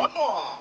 Oh!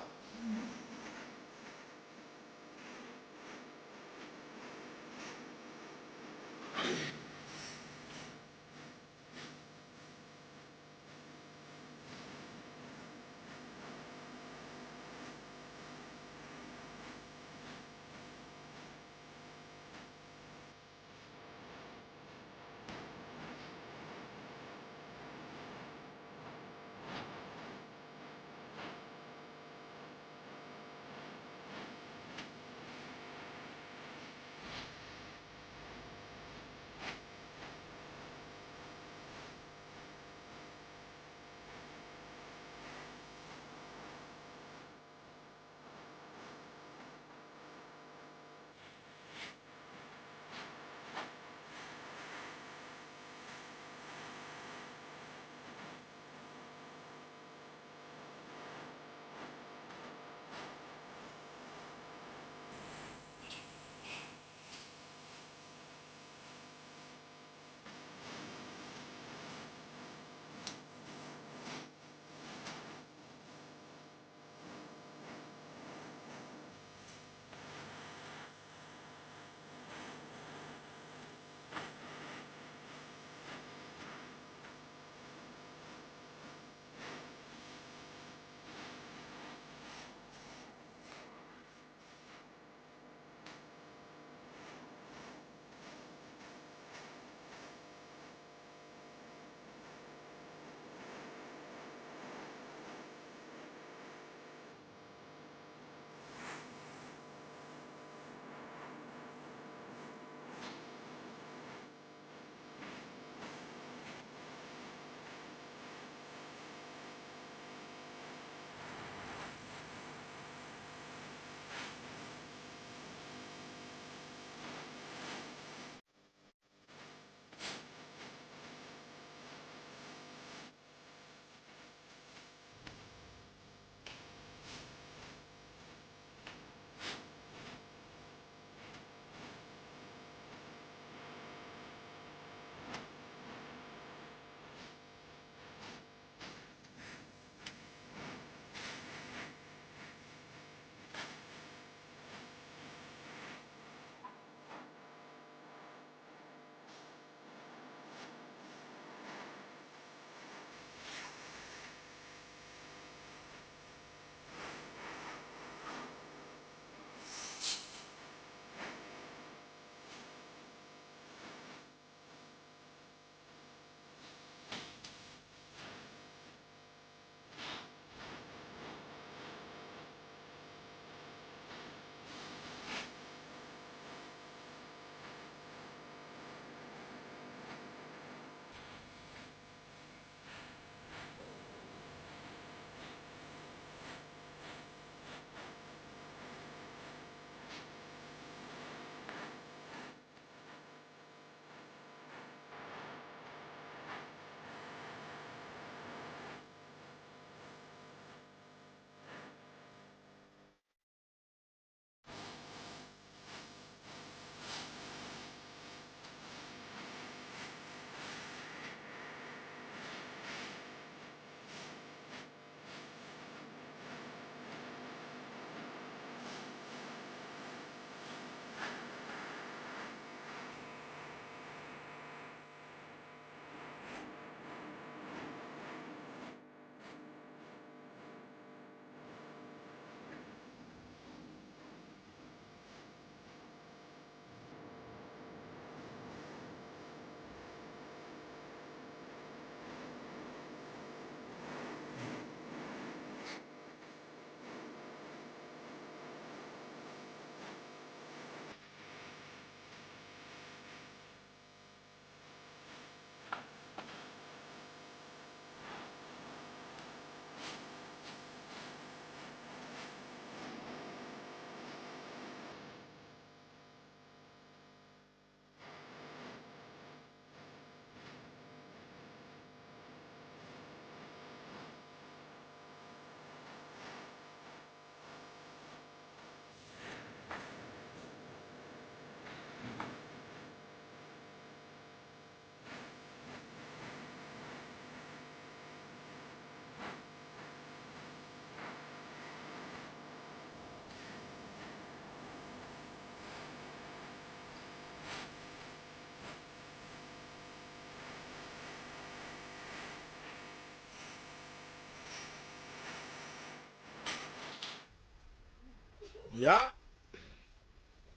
Ya,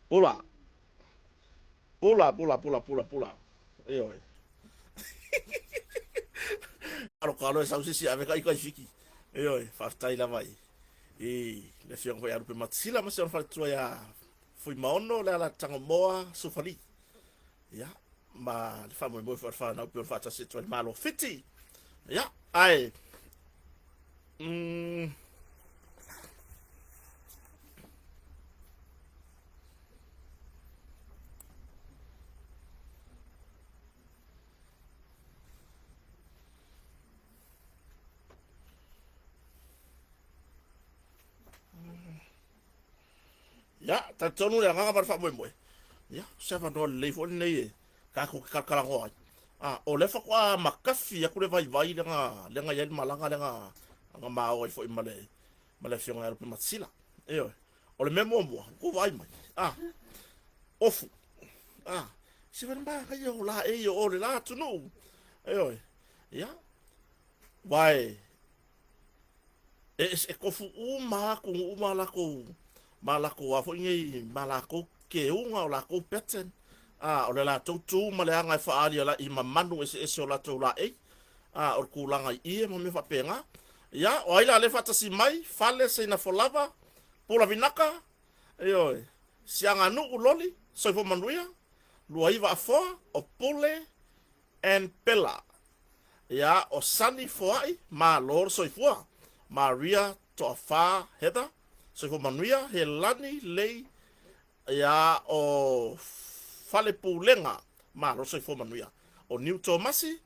pula, pula. Iyo. Kalo e sausisi ave kai kai fiki. Iyo, faftai la vai. Le fiong foi aru pe matsila ma se on fa tua ya. Foi maono le ala tango moa sufali. Ya, ma le fa mo fa na pe fa ta se tua malo fiti. Ya, ai. Mm, ya, ta tonu le nga ba fa mo. Ya, se fa no le fo nei. Ka ko ka kala ngo. O le fa kwa makafi ya kule vai le nga yel malanga le nga mao fo imale. Male fiong aru pe matsila. Iyo. O le memo mo, ko vai mai. Ofu. Se vai ba ka yo la e yo o le la tu no. Iyo. Ya. Vai. E kofu uma la ko malako a fo ngi malako ke unga o la ko peten. O le la tu ma le anga fa ali la i mamanu ese o la tu la e. O kulanga i mo me fa penga. Ya, o ila le fata si mai, fale se na folava, pula vinaka, iyo, sianga nu uloli, soifo manuia, lua iwa afoa, o pule, and pela. Ya, o sani foai, ma lor soifua, Maria to afa heda, soifo manuia, he lani lei, ya, o fale pulenga, ma lor soifo manuia, o New Tomasi,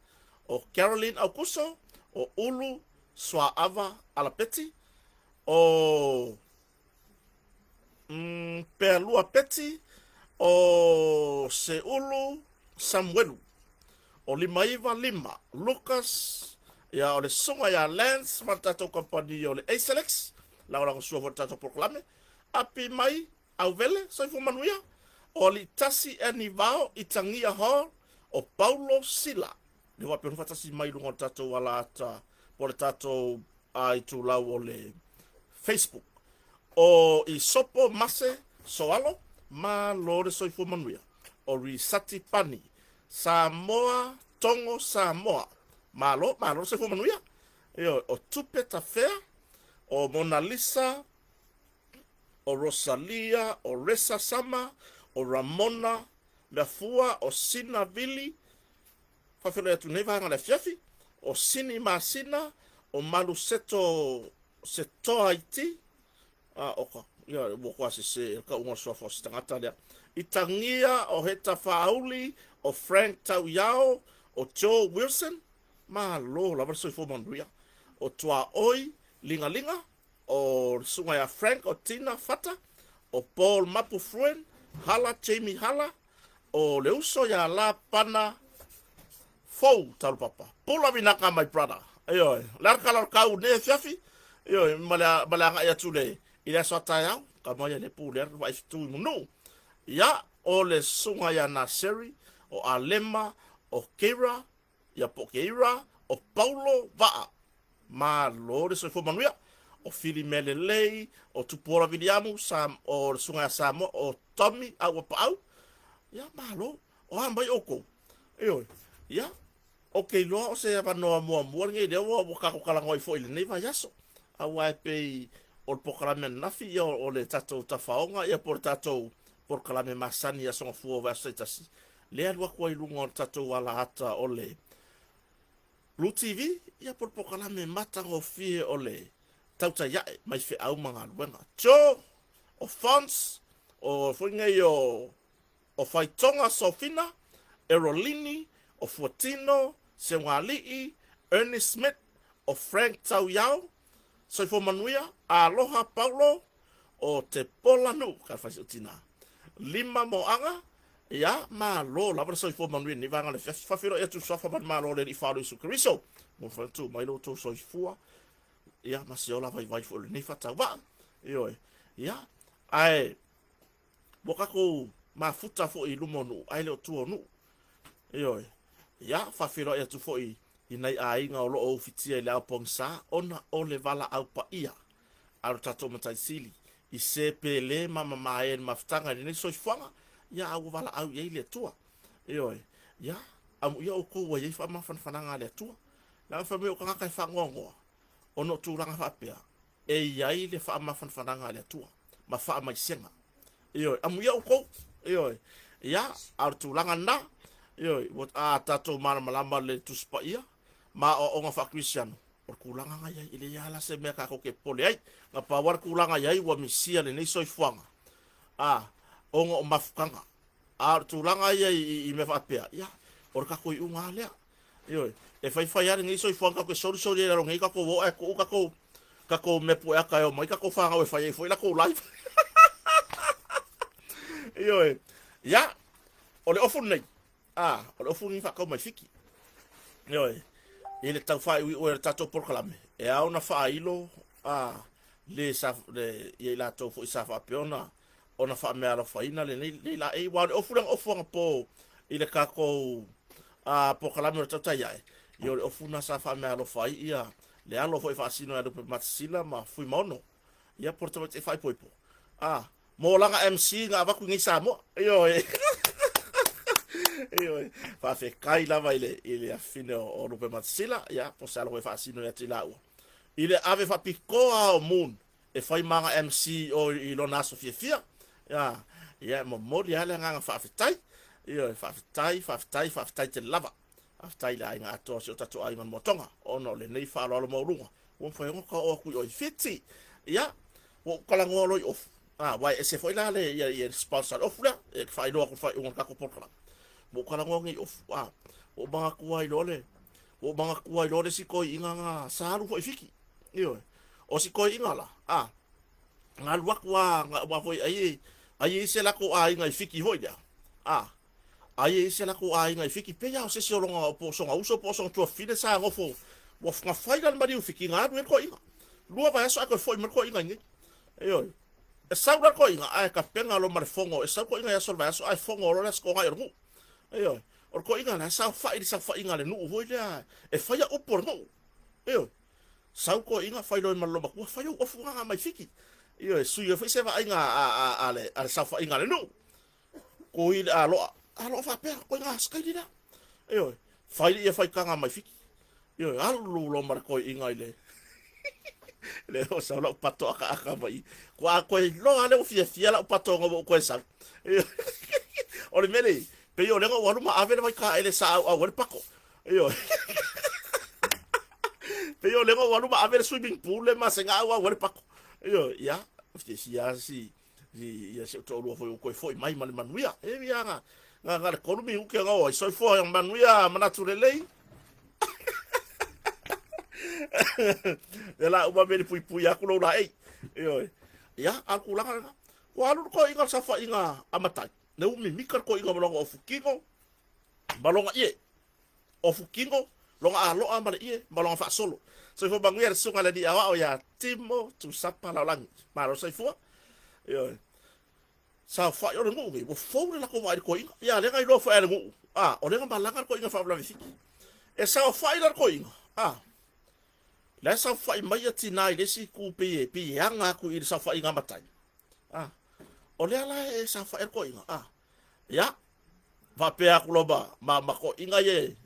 o Caroline Augusto, o Ulu, Swa ava alapeti o perlua peti o seulu Samuelu o limaiva lima Lucas ya o le songa ya Lance martato company o le Acelex la ola sua votato proclame api mai au vele so fu manuia o li tasi enivao itangia ho o Paulo Sila le wa pe fatasi mai lungo tato wala ata po le tato ai tu lau o le Facebook. O i sopo mase soalo ma lore soifu manuia. O ri sati pani Samoa tongo Samoa. Malo soifu manuia. O tupe tafea o Mona Lisa o Rosalia o Resa Sama o Ramona Mefua o Sina Vili fafelo tu neva nga le fiafi o Sini Masina o malu seto Haiti oka ia mo kwa se ka unga so fo stangata le itangia o heta fauli o Frank Tauyao o Joe Wilson ma lo la verso fo manduia o tua oi linga o sunga ya Frank o Tina Fata o Paul Mapufruen Hala Jamie Hala o leuso ya la pana fou tal papa pula vinaka my brother ayo larka kau ne fiafi yo mala ya tule ila sota ya kama ya le puler vai tu no ya o le sunga ya Naseri o Alema o Kera ya Pokeira o Paulo va ma lore so fo manuia o Fili Melelei o Tupora Viliamu Sam o sunga ya Samo o Tommy au pau ya malo o ambai oko yo ya okay lo se va no mo ngi de wo ka ko kala ngoi foi le va yaso a wa pe o programa na fi o le tato tafaonga e por tato por kala me masani ya son fu va se tasi le alwa ko i lungo tato wala ata o le Blue TV ya por kala me mata o fi o le tauta ya mai fe au manga wenga cho o fons o funga yo o faitonga Sofina Erolini o Fortino Sewalii, Ernest Smith, o Frank Tauyao, Soifo Manuia, Aloha Paulo, o Te Polanu, Karfasi Utina. Lima Moanga, ya, ma lo, la Soifo Manuia, ni vanga le fafiro e tu sofa ma lo le i faru su Kariso. Mo fa tu mai lo to soifua. Ya, ma se ola vai fo ni fata wa. Yo, ya. Ai bokako ma futa fo i lumonu, ai le tu onu. Yo, ya fafiro e tu foi inai ainga o lo o fitia le au pongsa ona o le vala au pa ia al tato matai sili i se pele mama e maftanga ni so fanga ya au wala au ye le tua yo ya amu ya ko wa ye fa ma fan fananga le tua la fa me o ka ka fa ngongo ono tu ranga fa pea e ya ile fa ma fan fananga le tua ma fa ma senga yo amu ya ko yo ya ar tu ranga na yo what a tato mal malamba le tu spa ia ma o nga fa Christian or kulanga nga ya ile ya la se me ka ko ke pole ai nga pa war kulanga ya wa misia le nei so fuanga onga o mafukanga tulanga ya i me fa pea ya or ka ko unga le yo e fai ya nei so fuanga ko so le ro ngai ka ko wo e ko ka ko me po aka yo mai ka ko fanga we fai foi la ko live yo ya ole ofu nei ole ofu ni fa ko mai fiki yo ele tau fai o tato por kalame e a una fa ilo le sa le ye la to fo sa fa peona ona fa me ala fa ina le la e wa ofu po ile ka ko por kalame tata ya yo ofu na sa fa me ala fa ia le alo foi fa sino ya do matsila ma fui mono ia porto te fai poipo mo langa MC nga va ku ngi sa mo yo fa fe kai lava ile a fine o rupe matsila ya po sa lo fa sino ya tila o ile ave fa pikoa o moon e fai manga MC o ilo naso fia ya mo ya le nga fa fitai yo fa fitai te lava aftai la inga ato so tatu ai man motonga ono le nei fa lo mo lunga won fa ngo ko ku o fiti ya wo kala ngolo of wai ese foi la le ya sponsor of la e fa ilo ko fa un ka ko porkala mo kala ngongi of o banga ku ai lole si ko inga nga saru foi fiki yo o si ko inga la ngal wa foi ai se la ko ai nga fiki foi ya ai se la ko ai nga fiki pe ya o se o longa po so uso po so tu fine sa ngofo wo nga faila mari u fiki nga du ko inga lua va so ko foi mer ko inga ngi yo e sa ko inga ai ka penga lo mar fongo e sa ko inga ya so va so ai fongo lo las ko nga yo yo or ko inga na sa fa inga le nu voi ya e fa ya o por no yo sa ko inga fa lo mar lo ba ko fa yo o fu nga mai fiki yo su yo fa se va inga ale sa fa inga le nu ko il alo fa pe ko nga skai dina yo fai kanga mai fiki yo alu lo mar ko inga ile le o sa lo pato aka mai ko lo ale o fia la pato ngo ko sa o le mele pe yo le ngo walu ma ave mai ka ele sa a wel pako yo pe yo le ngo walu ma ave swimming pool le ma senga a wel pako yo ya si ya se to lo foi mai manuia e vianga nga ko mi u ke ngo so foi manuia manaturelei ela uma vez pui aku lo la yo ya aku langa walu ko inga sa fa inga amatai ne umi mikar ko inga malonga ofukingo malonga ofukingo longa alo amale malonga fa solo so fo bangu ya sunga la di awa o ya timo tu sapa la lang maro so fo yo sa fa yo ngu wo fo la ko mai ko inga ya le ngai lo fa ngu o le malanga ko inga fa bla visiki e sa fa ila ko inga la sa fa mai tina ile si ku pe anga ku ile sa fa inga matai o le ala e sa fa ko inga ya va pe aku loba ma ko inga ye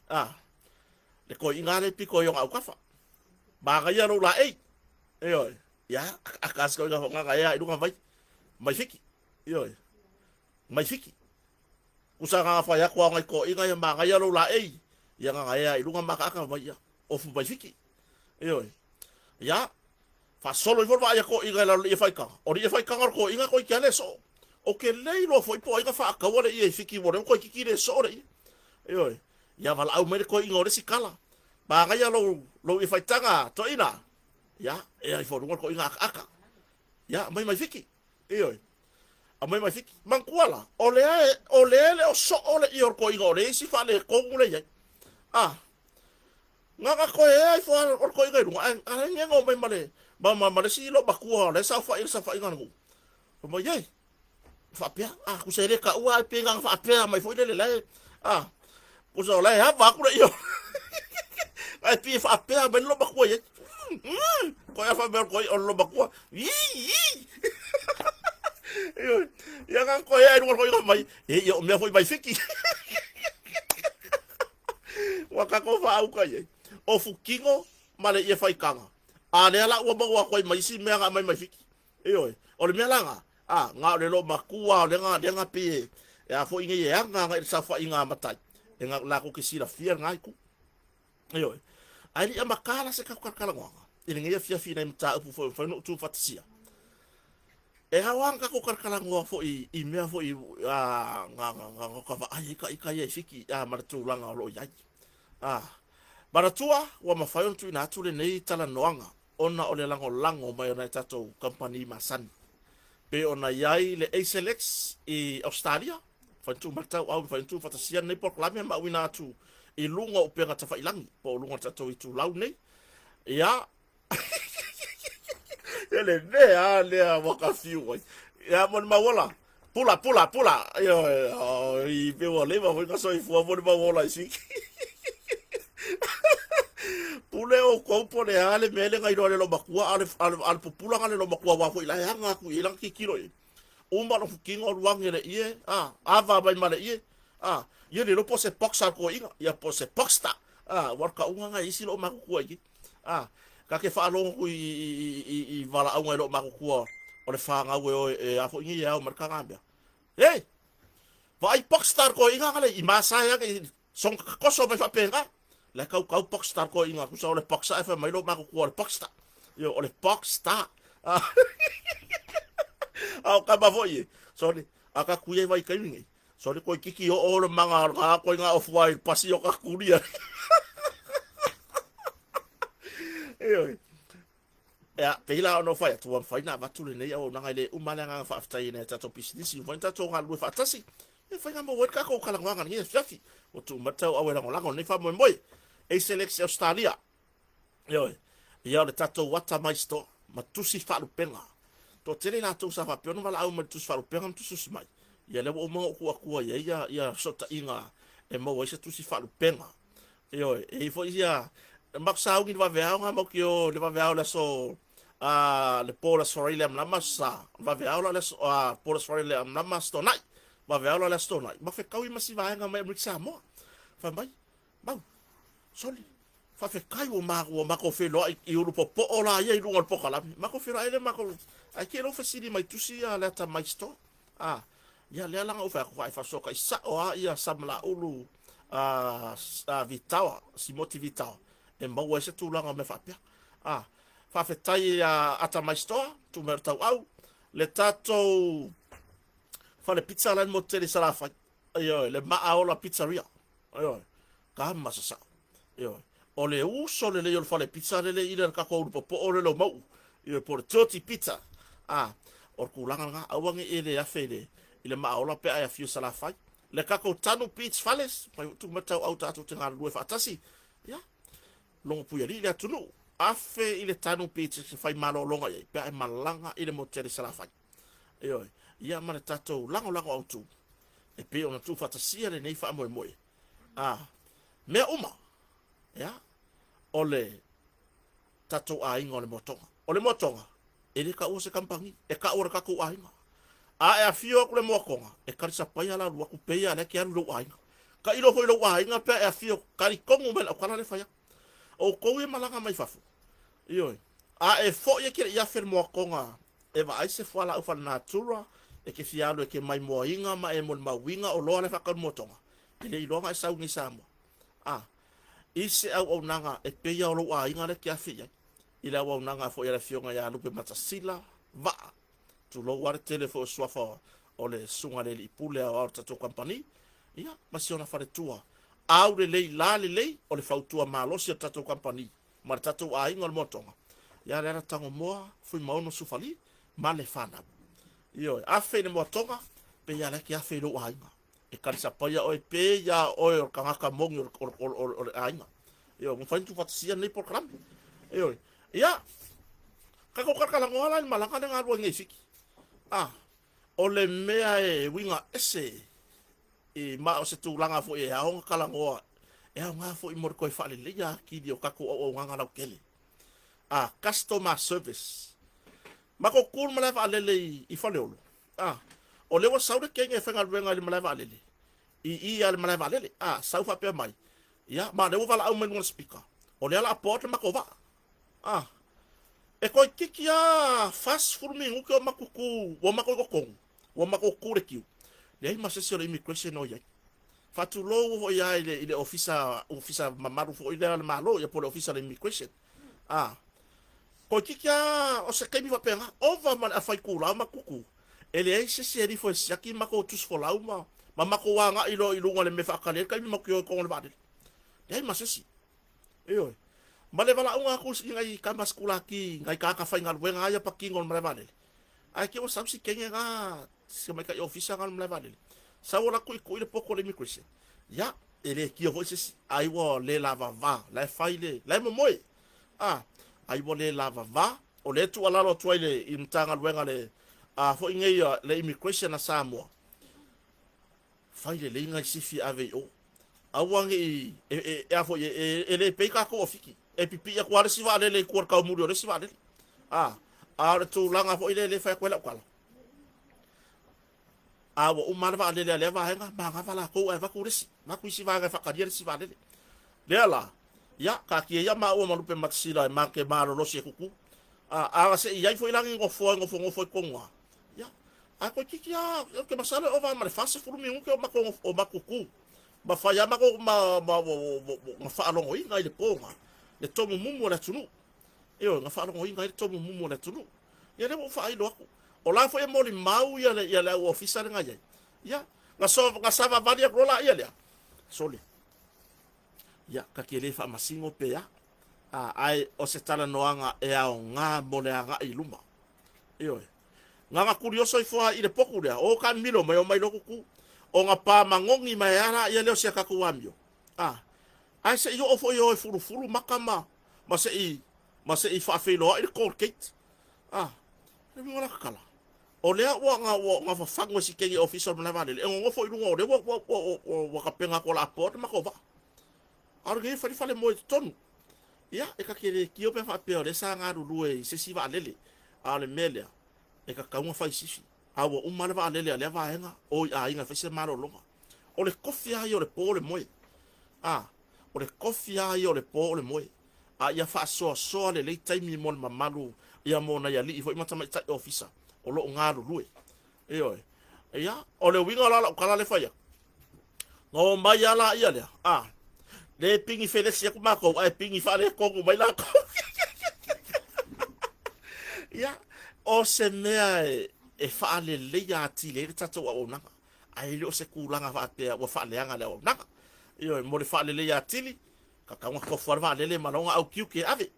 le ko inga le piko yo au kafa ba ga ya lo la yo ya akas ko nga ya idu nga mai fiki yo mai fiki usanga fa ya ko nga ko inga ya ma ga ya lo la ya nga ya idu nga maka ka mai ya ofu mai fiki yo ya fa solo volva ya ko inga la ye fai ka o ye fai ka ko inga ko ki ale so o ke leilo foi po inga fa ka wore ye fiki wore ko ki le so re yo ya val au mere ko inga ore sikala ba ga ya lo ye fai tanga to ina ya e ai fo ko inga aka ya mai fiki yo a mai fiki man kuala o le o so ole i ko inga ore si fa le ko ngule ye nga ko ai fo or ko inga ru a ngo mai male ba male si lo ba ku le sa fa inga ngo mo ye fa pia ku se le ka ua pe nga fa pia mai foi le ku so le ha va ku le yo ai pi fa pia ben lo ba ku ye ko ya fa ber ko lo ba ku Ia nga ko ia no ko mai. Ia me foi mai fiki. Wa ka ko fa au ka ye. O fukingo male ia fai kanga. A le ala ua mau ko mai si me nga mai mai fiki. O le me langa. Nga le lo makua le nga pe. Ya fo inge ia nga sa fa inga matai. Nga la ko ke sila fia nga ku. Ai ia makala se ka kala nga. Ile ngia fia fina mta upu fo no tu fatsia. E hawang ka ko kala nga fo I me fo nga ka va ai ka ia fiki mar tu langa lo ia. Baratua wa mafayon tu ina tu le nei tala noanga. Ona o le lango mai ona tato company masani. Pe ona yai le ASLX I Australia. Fantu matau au fantu fatasia nei por klame ma wina tu I lunga o penga tafa ilangi. Po lunga tato I tu lau nei. Ya. Ele ne le waka fiu. Ya mon mawala. Pula. I pe wa le ma foi ka so I fu mon mawala si. Pule o ko le ale mele ngai do le lo makua ale popula ngale lo makua wa foi la hanga ku ilang kikilo I umba no fukingo ruang ele ie ava bai male ie ie le lo pose boxa ko inga ia pose boxta warka unga ngai isi lo maku iki ka ke fa lo ku I vala unga lo maku o le fa nga we afo ingi ia o marka ngambia vai boxstar ko inga ngale I masaya ke song koso me fa penga la kau boxstar ko inga ku sa o le boxa fa mai lo maku o le boxta yo o le boxta au ka bavoye sorry aka kuye vai kaingi sorry ko kiki o lo manga ka ko nga of white pasi o ka kuria ya peila no fai tu fai na batule nei o nanga le umala nga fa afta ina tato business you want to nga lu fa tasi e fai nga mo wet ka ko kala nga ni fiafi o tu matau awela ngo nei fa mo moi e selection Australia ya le tato wata mai sto matusi fa lu penga to tele na to sa fa pe no mala au ma tu fa lu penga tu sus mai ya le o mo ku ya sota inga e mo wa se tu si fa lu penga e fo ya maksa ngi va vea nga mo kio le va vea la so le pola sorile am namasa va vea la so pola sorile am namasto nai va vea la sto nai ma fe kawi masi va nga mai mriksa mo fa mai ba soli fa fe kai o ma ko fe lo I uru po ola ye lu ngol po kala ma ko fe ele ma ko ai ke lo fe sidi mai tusi la ta mai sto ya le la nga o fa ko fa so kai sa o ya samla ulu vitawa si motivitawa e mau ese tūlanga me whapea. Whawhetai ata mai stoa, tu mea tau au, le tātou whale pizza lan mo tere sarafai, le maaola pizzeria, ka hama masasa, o le uso le leo le whale pizza le le ina kako urupo po o le lo mau, po le toti pizza, o kulanga nga awange e le afe le maaola pe ai a fiu sarafai, le kako tanu pizza fales, tu mea tau au tātou te ngā lue whatasi, longo puya li le tunu afe ile tanu pizza se fai malo longa ye pe malanga ile motere sala fai ia mane tato lango autu e pe ona tu fata sia le nei fa mo me uma ole tato a ingo le motonga ele ka use kampangi e ka ora ka ku a inga e afio ku le mokonga e ka sa pai ala lu ku pe ya le ki alu a inga ka ilo ho lo a inga pe e afio ka ri kongu me la kala le fa o koe malanga mai fafu. E fo ye kire ia fer mo konga. E va ai se fala u fa natura e ke fialo e ke mai mo inga ma e mo mawinga o lo le fa kan motonga. Ele I longa e sau ni samo. Ise au nanga e pe ia o lo a inga le ke afia. Ila au nanga fo ia le fionga ia lupe matasila va. Tu lo war telefo swafa o le sunga le pule o tato company. Ia, masiona fa le tua. Au le lei la le lei o le fautua malosi o tatou company ma tatou ainga le motonga ya le tango moa fui maono sufali ma le fana afe le motonga pe ya le ki afe lo ainga e kanisa paia o pe ya o kangaka mongi o ainga mo fain tu fatsia nei program ya ka ko kala ngola malanga le ngalo ngi fiki o le mea e winga ese ma o se tūlanga fo e aonga kalangoa e aonga fo I mor koe whale leia ki dio kako o nganga lau kele customer service ma ko kūr mala whale I whale olo o le wa saure kenge fenga luenga le malai valele i ale malai valele sau fa pe mai ya ma le wa la au men speaker o le ala porte makova e ko kikia fast for me uke o makuku o makokong o makoku rekiu le ma se le immigration o ya fatu lo o ya ile officer mamaru fo ile ala malo ya por officer immigration ko kikia o se kemi va penga over man afai kula makuku ele ai se ri fo siaki mako tus fo lauma mako wanga ilo ngole me fa kale kai makyo ko le badel le ma se si yo male vala unga ku ngai kama skula ki ngai ka fai ngal wenga ya pakingol male vale ai ke o sabsi kenge nga se mai ka officer ngal male vale sa wala ku ile poko le immigration ya ele ki o se ai wo le lava va la fai le momoe ai wo le lava va o le tu ala lo tu ile imtanga wenga le fo ngai le immigration na Samoa fai le ngai sifi ave o awangi afo ele peka ko ofiki e pipi ya kwara siva le ko ka muri o siva le ara tu langa fo ile le fa kwela kwala wo umar va le va hanga ba ga fala ko e va ku resi ma ku siva ga fa ka dire siva le la ya ka ki ya ma o ma lupe matsila ma ke ma lo se kuku ara se ya fo ilangi ngo fo ko ngwa ya ko kikia ke masala o va ma fa se fu mi un ke o ma kuku ma fa ya ma ko ma fa alongo i ngai le ponga le tomu mumu na tunu nga fa alongo i ngai le tomu mumu na tunu ya le mo fa i lo o la fo e mo li mau ya le officer ngai ya nga sa va valia rola ya le sole ya ka ke le fa masingo pe ya ai o se tala noanga e ao nga mo le nga i luma nga kurioso i fo i le poku le o ka milo mai lo ku o nga pa mangongi mai ara ia leo sia kakuamio ai se yo ofo yo furu makama ma se i fa felo i court gate le mo la kala o le wa fa fango si ke official na vale e ngo fo i lungo le wa ka penga ko la porte makova arge fa le mo tonu ya e ka kere ki o pe fa pe le sa nga ru e se si va lele ale melia e ka ka mo fa isi awa umana va lele le va henga o inga fese maro longa o le kofia yo le pole moe o le kofia yo le pole moe ia fa so le time mon mamalu ia mona ya li fo mata mai ta officer o lo ngaru lue ia o le winga la kala le faya no mai ala ia le le pingi fele sia ku mako ai pingi fa le ko mai la ko ia o se mea e fa le ya ti le tata o nanga ai lo se kulanga fa te o fa le anga le o nanga mo le fa le ya tili ka ka ko for va le malonga au kiu ke ave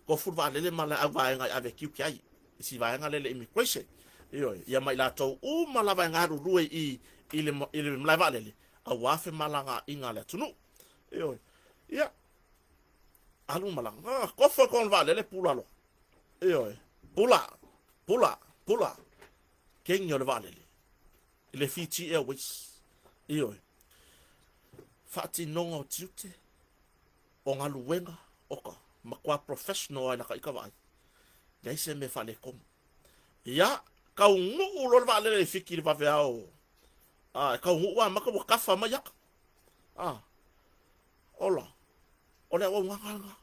ko for va le mala ava nga ave kiu ke ai si va nga le immigration ya mai la to o mala va nga ru i ile mla va le a wa fe malanga inga le tunu ya alu malanga ko for kon va le pula lo pula kenyo le valele le Fiji Airways fati nonga o tiute o ngalu wenga oka makwa professional ai na ka vai dai se me fale kom ya ka ungu lo valele fikiri va veao ka ungu wa maka bo kafa ma yak ola ole o nganga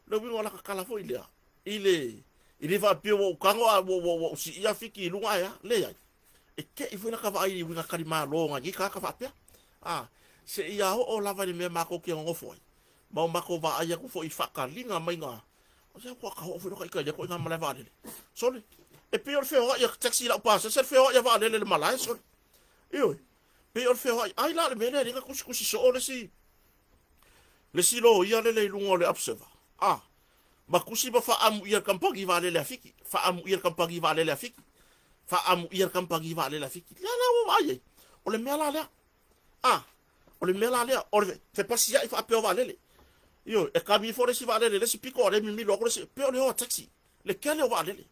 le wingo la ka kala fo ile va pio o kango o si ia fiki lunga ya le ya e ke i funa ka vai winga kali ma longa gi ka fa pia se ia o lava ni me mako ki ngo foi ma mako va ia ku foi faka linga mai nga o se ko ka o funa ka ia ko nga mala va le sole e pio fe o ia taxi la passa se fe o ia va le malai sole pio fe o ai la me le ringa kusi so le si lo ia le lungo le observer makusi ba fa amu ia kampagi vale la fiki fa amu ia kampagi vale la fiki fa amu ia kampagi vale la fiki la o vai o le mela la o le mela la o le te pasi ia fa pe vale le e kami fore si vale le si piko le mi lo ko si pe le o taxi le kele o vale le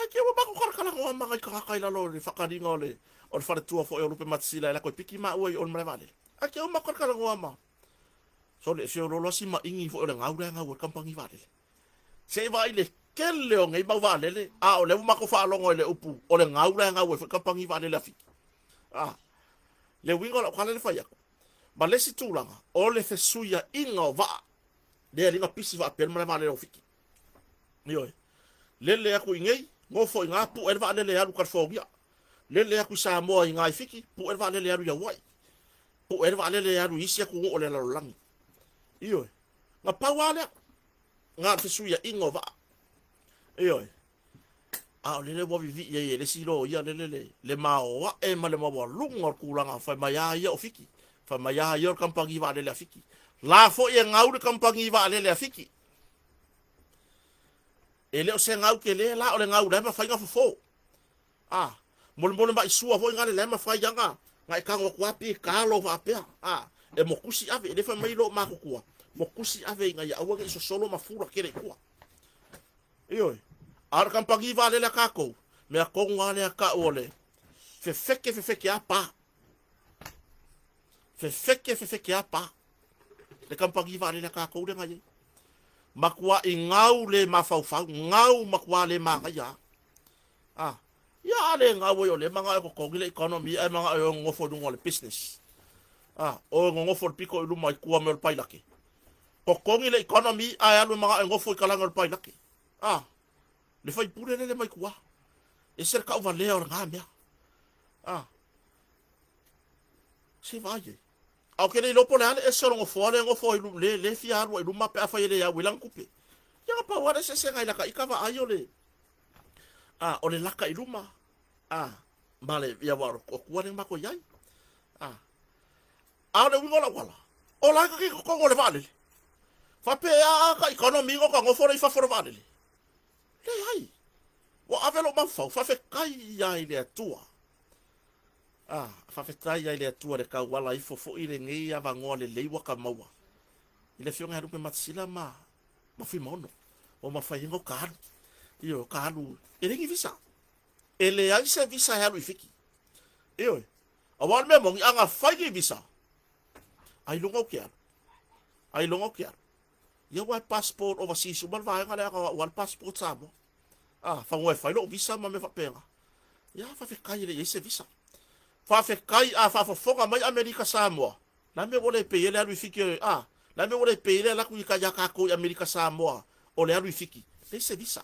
ke wa ba ko kala ko ma ka la lo le fa ka dinga le o le fa tu fo e o lupe matsila la ko piki ma o le vale ke o ma ko kala ko ma so le se lo si ma ingi fo le ngau nga o kampangi vale se vai le kele o ngai mau lele a o le mako fa longo le upu o le ngau la ngau e kampangi va lele afiki le wingo la kala le fa ya ma le situlanga o le fesuia inga va le ringa pisi va per ma le ofiki yo lele aku ingei ngofo inga pu e va lele alu karfogia lele aku sa mo inga ifiki pu e va lele alu ya wai pu e va lele alu isi aku o le la langi yo nga pawale nga fesuia inga va yo a le bo vivi ye le silo ya le mao e ma le mo lunga kulanga fa ma ya ofiki fa ma ya kampangi va le afiki la fo ye ngau le kampangi va le afiki ele o se ngau ke le la o le ngau le ma fa nga fo mo ba isua fo nga le ma fa nga ngai ka ngo kwa pi ka lo va pe e mo kusi ave le fa mai lo ma ko mo kusi ave nga ya awa so solo ma fura kere kwa iyo ar kampangi va le la kako me a ko nga le ka ole fe feke apa fe feke apa le kampangi va le la kako le ngai makua ingau le mafaufau ngau makua le mangaya ya le ngau yo le manga ko le economy e manga yo ngofo dungo le business o ngofo piko lu mai kua me pai laki ko kongi le economy ai lu manga ngofo kalanga pai laki le fai pure le mai kua e ser ka va le or ngamia se vai au ke le lopo le ale e soro ngofo le fia ru lu mape afa ile ya wilang kupe ya pa wa se ngai la ka ikava ayo le o le laka iluma male ya wa ko kuane mako yai le wingola wala o la ka ko le vale fa pe ka economy ko ngofo le fa for vale le hai wa avelo ma fa fe kai ya ile tua fa fe tai ya ile tua le ka wala ifo fo ile ngi ya vango le leiwa ka maua ile fionga rupe matsila ma fi mono o ma fa hingo ka iyo kalu ele ngi visa ele ai se visa halu ifiki iyo awal me mongi anga fai visa ai longo kia ya wa passport overseas umal va nga ka wal passport samo fa ngwe fai lo visa ma me fa penga ya fa fe kai le se visa fa fe kai fa fo fonga mai america samoa la me vole payer le alu ifiki la me vole payer la ku ka ya ka ko america samoa o le alu ifiki le se visa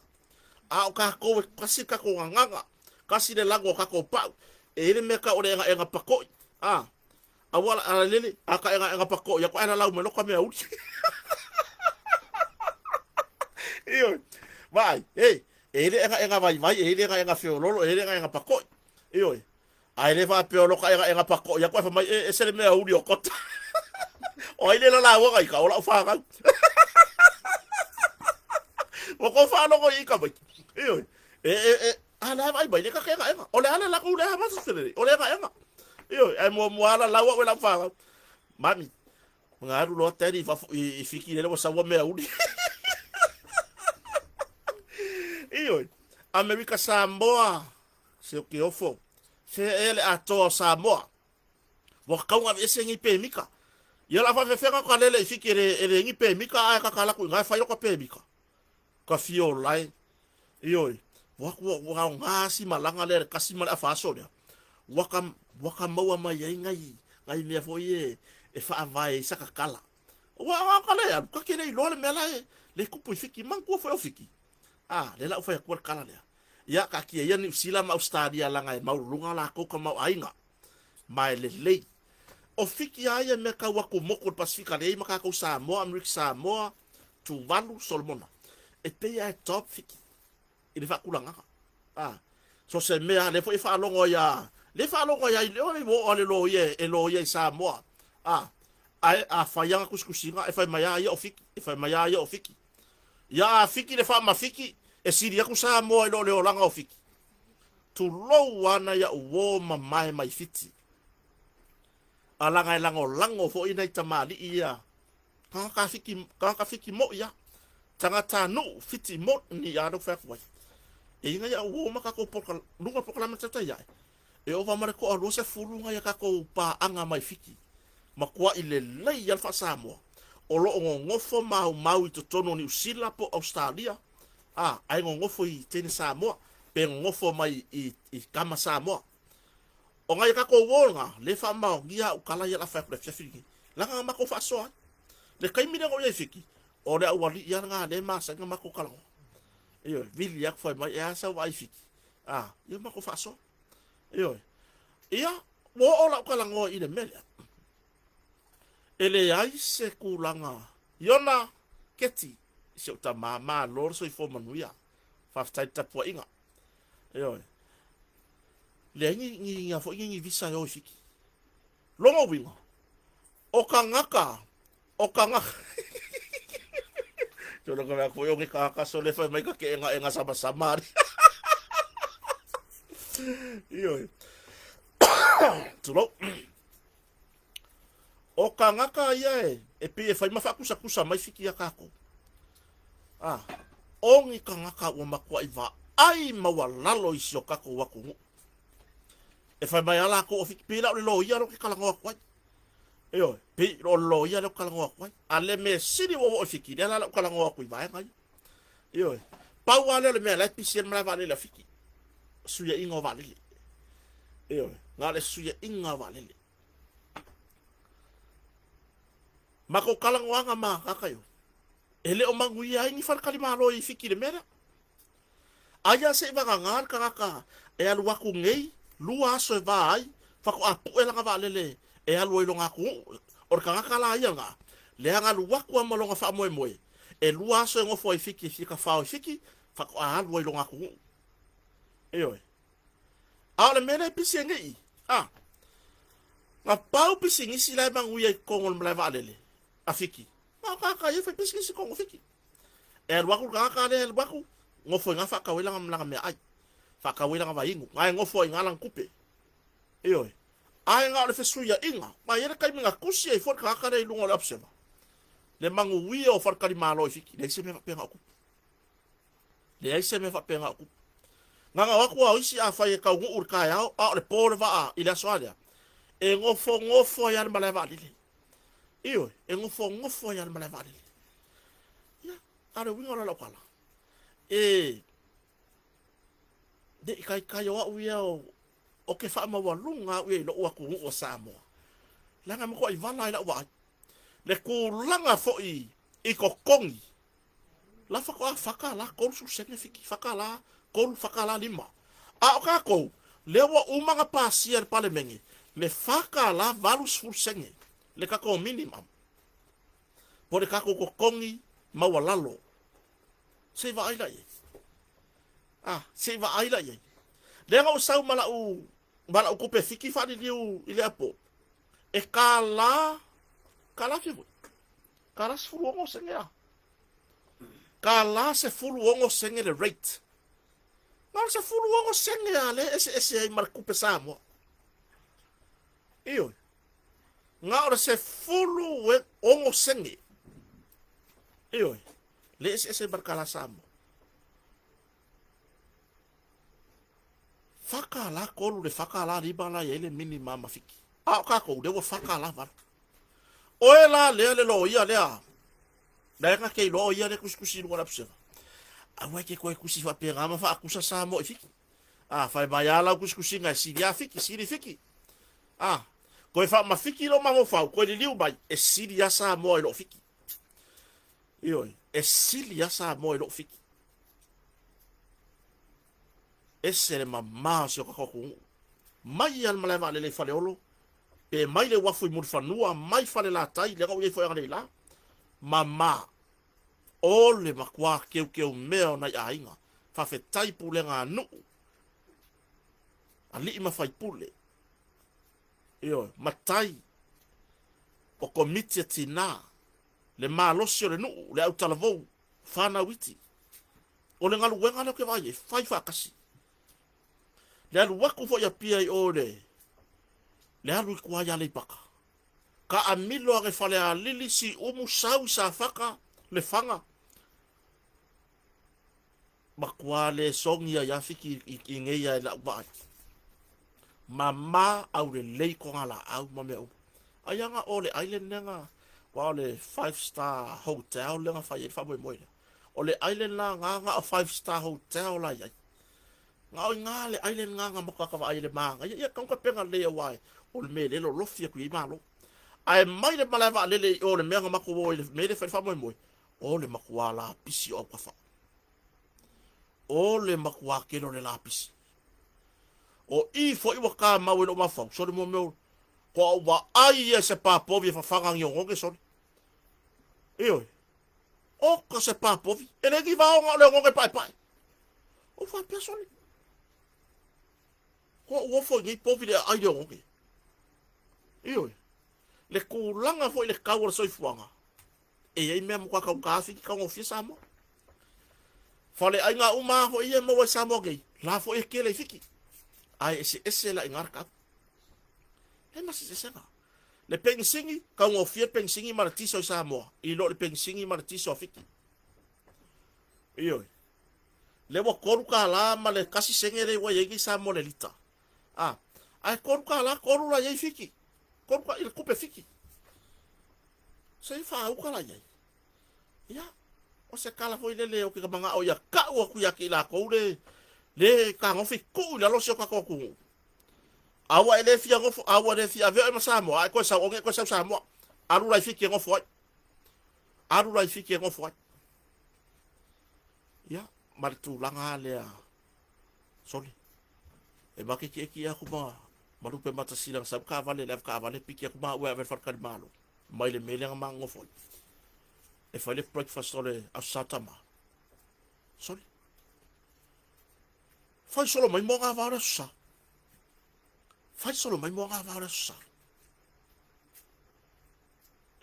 o ka ko kasi ka ko nganga kasi le lago ka ko pa ele me ka o le nga pako awala ala lele aka nga pako ya ko ana lau me lo ka me au iyo vai ele nga vai ele nga fio lolo ele nga pako iyo ai le va pe lo ka nga pako ya ko fa mai ese le me au dio kota o ile la wa ka o la fa ka o ko fa lo ko i ka mai iyo ala vai le ka nga o le ala la ko le ha se le o le nga iyo ai mo ala la wa la fa mami ngaru lo teri fa i fiki le sa wa me udi iyo America Samoa se ke ofo se ele ato Samoa wa ka nga ese ngi pe mika ya la fa fe ka ka le fiki ele ngi pe mika ai ka kala ku nga fa yo ka pe mika ka fio lai iyo wa ngasi malanga le kasi mala fa so ya waka maua mai ngai me fo ye e fa vai saka kala wa kala ya ka kene lo le mela le kupu fiki man ko fo fiki le la fa ko kala le ya ka ki ya ni sila ma australia la ngai mau lunga la ko ka mau ainga mai le o fiki ya me ka wa ko moko pasifika le ma ka ko Samoa America Samoa Tuvalu Solomona e pe ya top fiki ile fa kulanga so se me le fo fa longo ya le mo le lo ye Samoa fa yang kuskusinga e fa maya ya ofiki ya fiki le fa ma fiki e siri ya ku Samoa lo le olanga ofiki tu lo wana ya wo mai fiti alanga lango fo ina tamali ia ka fiki mo ya tanga tanu fiti mo ni ya do fa kwa e inga ya wo maka ko por lunga por la mata ya e o va mare ko alo se fulunga ya ka ko pa anga mai fiki makua ile lei ya fa Samoa o lo ngofo mau i to tono ni usila po Australia ai ngofo I tene Samoa pe ngofo mai I kama Samoa o ngai ka ko wonga le fa ma ngia u kala ya la fa pre fiki la nga ma ko fa so le kai mi ngo ye fiki o le wali ya nga le ma sa nga ma ko kala iyo vili yak fa mai ya sa wa fiki yo ma ko fa so iyo ia wo ola kala ngo I le mele ele ai se kulanga yona keti se ta mama lor so I fo manuia fa ta ta po inga iyo le ngi nga fo ngi visa yo fiki longo winga o kangaka Jono ka ako yung ikakasole fa may kakienga sama-sama iyo tulo o kangaka ia e pe fa mafakusa mai fiki ya kako ongi kangaka o makwa iva ai mawalalo isio kako waku e fa mai ala ko fiki pila o lo ia ro ki kala ngwa iyo pe lo ia ro kala ngwa ale me siri wo fiki de la kala ngwa ku vai ngai iyo pa wale le me la pisien mla vale la fiki suya ingo vale iyo ngale suya inga vale mako kala ngwa nga ma kakayo ele o manguia ingi far kalimalo I fiki de mera aya se va ngar kaka e alu waku ngei lua so vai fa ko apu ela nga vale e alu ilo nga ku or kaka la ia nga le nga lu waku amalonga fa moe e lua so ngo foi fiki fika fa fiki fa ko alu ilo nga ku eyo ale mena pisi ngi nga pau pisi ngi sila manguia kongol mla vale afiki kaka ye fa pisi si kongo fiki e waku kaka le waku ngo foi nga fa ka wela nga me ai fa ka wela nga va ingu ngai ngo foi nga lang kupe eyo ai nga le fesuia inga ma yere kai minga kusi e for kaka le lungo le observa le mangu wi o for kali malo fiki le se me fa penga ku le se me fa penga ku nga waku a isi a fa ye ka ur ka ya a le por va ila soalia e ngofo ya le malava lile iyo e ngofo ya le malava lile ya are winga la kala de kai o wi o ke fa ma walunga wi lo wa ku o Samoa langa mo ko I vala ila wa le ku langa fo I ko kongi la fa ko fa la ko su significa fa la ko fa la lima o ka ko le wa umanga pasier pale mengi le fa la valus fu senge le ka ko minimum por ka ko kongi ma walalo se va ila ye se va ila ye le nga usau mala ko pe fiki fa diu ile apo e kala fibu kala sfulu ngo senge kala se fulu ngo senge le rate mal se fulu ngo senge ale ese mar ko pe Samoa iyo nga ora se fulu ngo senge iyo le ese bar kala Samoa fakala kolu le fakala riba la yele minima mafiki ka ko de wo fakala va oela le lo ia le da nga ke lo ia le kuskusi lo la pseva wa ke ko kusi fa pera ma fa kusa Samoa fiki fa bayala kuskusi nga siria fiki ko fa mafiki lo ma mo fa ko le liu bai e siria Samoa lo fiki iyo e siria Samoa lo fiki ese le mama se ko mai al malava le fale olo pe mai le wafu mu fanua mai fale la tai le ko ye fo ngale la mama ole makwa ke meo na ainga fa fe tai pule nga nu ali ma fai pule yo matai o komiti tina le malosio le nu le autalavo fana witi o le ngalu wenga le ke vai fai fa kasi le alu waku fo ya pia I ore le alu kwa ya le paka ka amilo age fale a lili si umu sau sa faka le fanga makwa le songia ya fiki inge ya la ba mama au le lei ko ngala au mame au ayanga ole island nga wa le 5-star hotel le nga fa ye fa mo o le island la nga a 5-star hotel la ia nga o nga le island nga mo ka ka ai le manga ia ka penga le wai o le mele lo lofia ku i malo ai mai le malava le o le mega mako o le mele fa mo mo o le makua la pisi o kafa o le makua ke no le la pisi o i fo i waka mau no mafa so le mo mo ko wa ai se pa po vi fa fanga ngo ke so io o ka se pa po vi ene ki va o le ngo ke pai pai o fa persone o fo ni po vi le ai ngo ke io le kulanga fo le kawa so i fuanga e ai me mo ka ka fi ka ngo fi sa mo fale ai nga uma fo i mo sa mo ke la fo e ke le fiki ai ese la ingarka e mas se sanga le pensingi ka ngo fi pensingi martiso sa mo i lo le pensingi martiso fiki io le wo koru ka la ma le kasi sengere wa yegi sa mo le lita ai koru ka la koru la ye fiki koru ka il kupe fiki se fa u kala ye ya o se kala foi le o ke manga o ya ka o ku ya ki la ko le ka ngo fi ku la lo se ka ko ku awa ele fia ngo awa le fia ve ma sa mo ai ko sa o ko sa mo aru la fiki ngo foi aru la fiki ngo foi ya mar tu langa le soli e ma ke ki ya ku ma maru pe mata silang sab ka vale piki ku ma wa ver far kan malo mai le mele nga ngo foi e fale breakfast ole a satama soli fai solo mai mo nga vara sa fai solo mai mo nga vara sa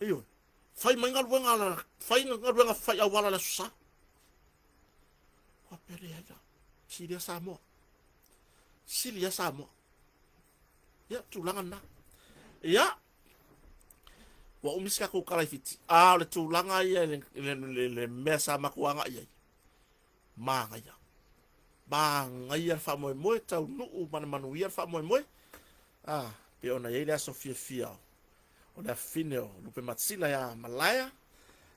io fai mai ngal wenga la fai ngal wenga fai awala la sa wa pere ya silia samo ya tulangan na ya wa umiska ko kala fiti le tulanga ya le mesa makuanga ya manga ya banga ya fa mo tau no manu ya fa mo pe ona ya ila sofia o la fineo lupe matsila ya malaya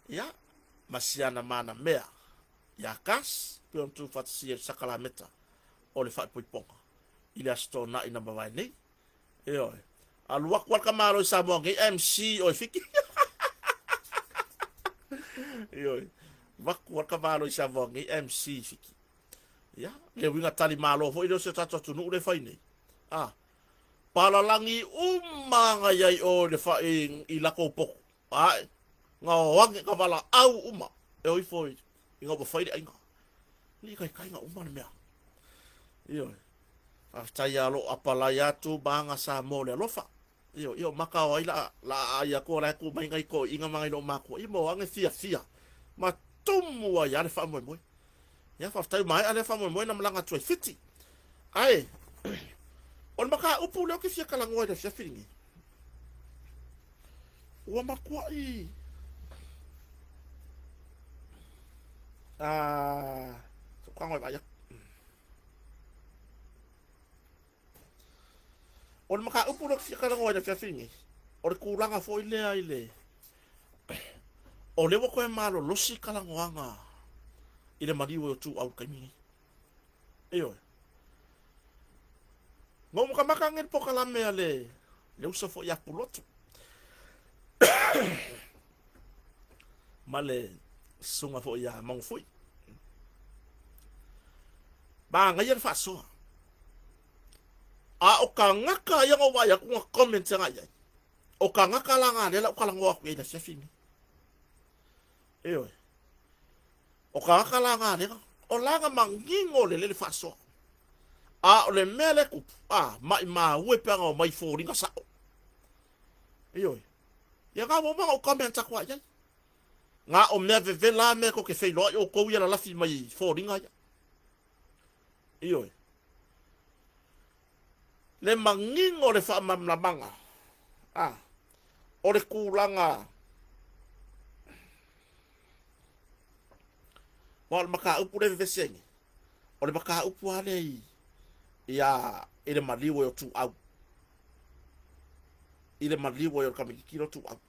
ya masiana mana mea ya kas pe on tu fatsi sakala meta o le fa poiponga ila sto na ina bawai nei io alua kwa kamaro sa mo ngi MC o fiki io wa kamaro sa mo ngi MC fiki ya le winga tali malo fo ilo se tatu tu no le fai nei palalangi umanga yai o le fa i la ko poko nga wange ka bala au uma e oi foi inga bo fai ainga ni kai nga uma me io after ya lo apala ya tu banga sa mo le lofa io maka o la ya ko la ku mai ngai ko inga mai no mako i mo wange fia ma tumu wa ya le fa mo ya fa tai mai ale fa mo na mlanga tu fiti ai on maka upu le ke fia kala ngoi da fia firingi wa makwa i so kwa ngoi ba ya on maka upu le fia kala ngoi da fia firingi o ku langa fo ile o le ko malo losi kala ngoanga ile maliwo tu au kami eyo ngom ka makangin po kala me ale le uso fo ya pulotu male sunga fo ya mong fui ba ngayer fa so o ka ngaka ya ngo wa ya ku comment nga ya o ka ngaka la nga le la kala ngo ku ida sefini eyo o ka ngaka la nga le o la nga mangingo le fa so o le mele ku mai ma wepe nga mai fo ringa sa eyo ya ga mo ma o comment kwa ya nga o me ve la me ko ke fe lo o ko ya la fi mai fo ringa ya eyo le mangingo le fa mam la manga o le kulanga wal maka upu le vesengi o le maka upu ale ya ile maliwo yo tu au ile maliwo yo kama kilo tu au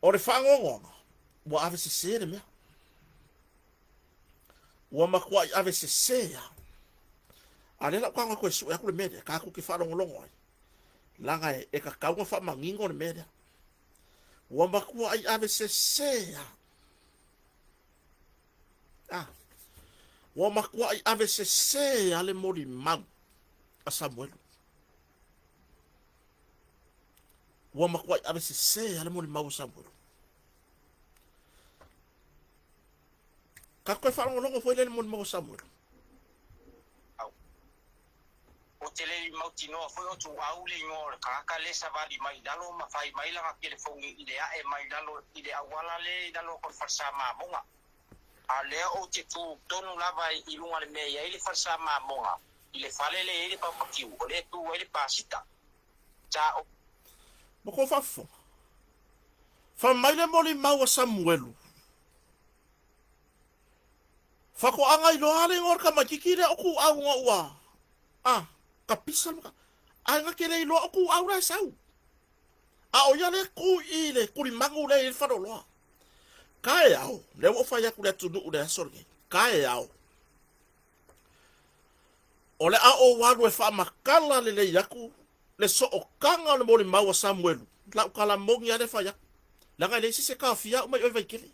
o le whaangongonga, wa ave se sere mea. Wa makua i ave se sea. A lela kanga koe su e aku le mea, ka aku ki whaarongolongo ai. Langa e ka kaunga wha mangingo le mea. Wa makua i ave se sea. Ah. Wa makua i ave se sea le mori mau. A Samuelu. Wa makua i ave se sea le mori mau a Samuelu. Ka koe whaarongolongo foi le mori mau a Samuelu. O te le mauti noa foi o tu au le ngor ka le savali mai dalo ma fai mai la ke le fongi ide a mai dalo ide awala le dalo ko farsa ma monga a le o te tu tonu lava i lunga le mea ile farsa ma monga ile fale le ile pa pakiu o le tu ile pasita ja o Moko fafo. Fa mai le mori mau a Samuelu. Fa ko anga i loa le ngor ka makikire o ku au ngā ua. Ah. Ka pisa maka. Ai nga kele i loa ku aura sau. A o ya le ku i le kuri mangu le i wharo loa. Ka e au. Le o whai aku le tunu u le asorge. Ka e au. O le a o waru e wha makala le le yaku. Le so o kanga le mori mau a Samuelu. La ukala mongi a le whai aku. Langa le isi se ka fia umai oi vai kele.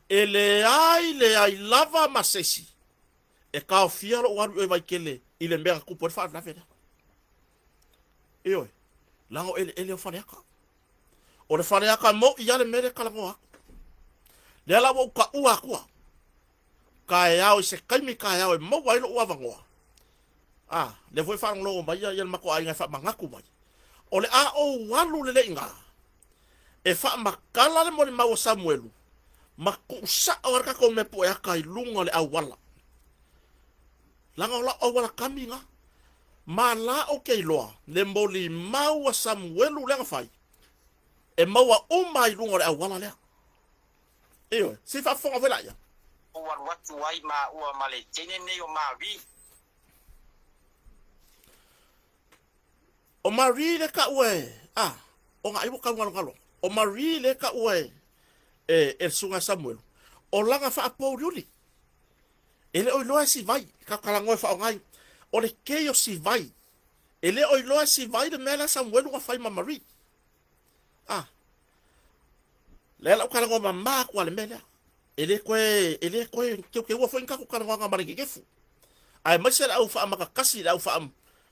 E le ai lava masesi. E ka fia lo waru oi vai kele. Ile mea kupo e wha na vena. Ioi. Lango ele o whaneaka. O le whaneaka mo i ale mere kalango aku. Le ala wau ka ua kua. Ka e au i se kaimi ka e au e mau wailo ua vangoa. Ah, le voi whanong longo mai ia mako ai ngai wha mangaku mai. O le a o walu le le inga. E wha makala le mori mau Samuelu. Maku sa o arka ko me po e aka i lunga le au wala. Langa o la o wala kami nga. Ma la o kei loa. Le moli mau a Samuelu lenga fai. E mau a umai lunga le au wala lea. Eyo, si fa fonga vela ia. o watu ai ma ua male tene nei o mavi O mari le ka ue. Ah, o nga iwo ka ngalo. O mari le ka ue. E sunga Samuel. O langa fa apo riuli. Ele oi loa si vai. Ka kalangoe fa o ngai. O le keio si vai. Ele oi loa si vai de mela Samuel wa fai ma mari. Ah. Le la kalangoe ma ma kwa le mela. Ele koe ke wa foi ka kalangoe nga mari gefu. Ai mai se au fa maka kasi au fa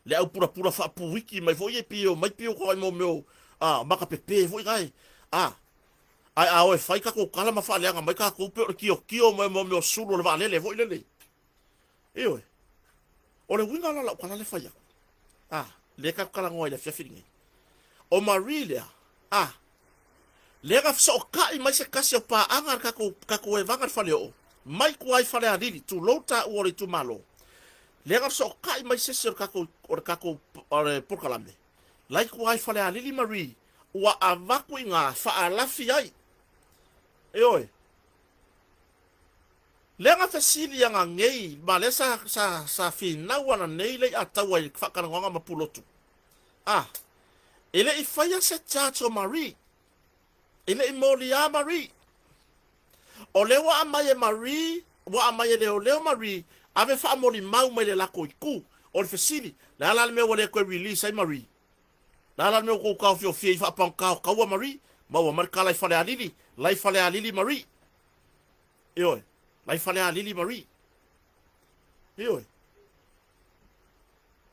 le au pura fa pu wiki mai foi e pio mai pio ko mo meu. Ah, maka pepe foi gai. Ah. Ai awe fai ka ko kala ma fa le nga mai ka ko pe kio mo meu sulu le vale le foi le. Ewe. O le winga la kala le fai. Ah, le ka kala ngoi le fiafiringi. O Marilia. Ah. Le ga so ka i mai se kasi o pa angar ka ko e vangar fale o. Mai ko ai fale adili tu lota o le tu malo. Le ga so ka i mai se se ka ko o por kalambe. Lai ko ai fale adili Marie. Wa avaku inga fa alafi ai. Eoi. Lenga fasili yang ngei, ma sa fina wana nei le atawa i whakanonga mapulotu. Ah. Ele I faya se chacho Marie. Ele I molia Marie. O lewa amaye Marie, wa amaye leo Marie, ave fa moli mau mai le lako I ku. O le fasili, la la me wale ko release ai Marie. La la me ko ka fio fie fa pan ka wa Marie, ma wa marka lai fale alili, Marie. Eoi. Lai fale a Lili Marie. Ioi.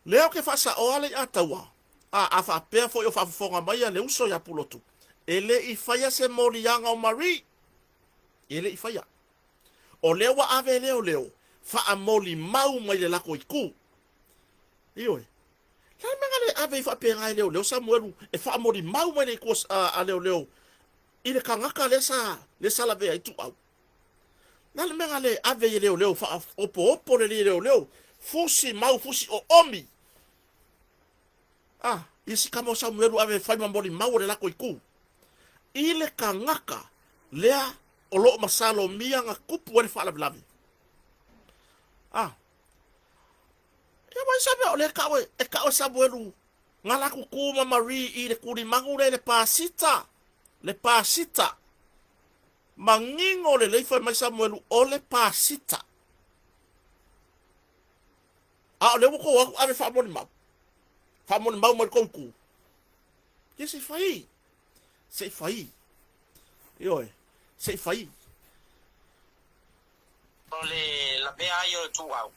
Leo ke fasa o ale atawa. A fa pea fo yo fa fonga mai le uso ya pulotu. Ele I faya se molianga o Marie. Ele I faya. O lewa ave leo. Fa a moli mau mai le lako I ku. Ioi. La mengale ave fa pea ngai leo Samuelu. E fa a moli mau mai le kos a leo. Ile kangaka le sa la vea I tu au. Nale menga le ave leo fa opo le leo fusi mau fusi o omi. Ah, isi kamo Samuelu ave fai mamboli mau le lako I ku. Ile kangaka lea o lo masalo mia nga kupu wale fa lavi. Ah. Ya mai sabe o le kawe Samuelu ngala ku kuma Marie I le kuri mangu le pasita. le pasita mangingo le leifa mai Samuelu o le pasita a le ko wa ave fa mon mau mo konku que se fai yo se fai ole la be ayo tu au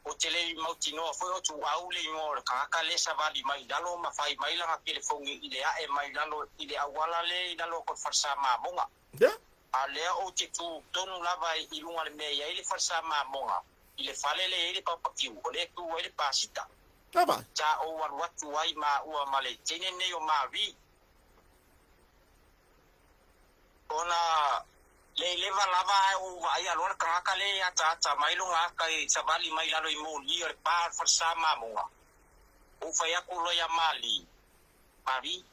o tele mautino foi o tu au le ngor ka le savali mai dalo ma fai mai la ke le fongi ile a e mai dalo ile awala le dalo ko farsa ma monga ya ale o te tu tonu lava i lunga le mea ile farsa ma monga ile fale le ile papakiu o le tu ile pasita taba cha o wan watu wai ma ua male tene ne o ma vi ona le leva lava o vai alor ka le ata mai lunga kai savali mai lalo i mo li o pa farsa ma monga o fa ya ko lo ya mali mari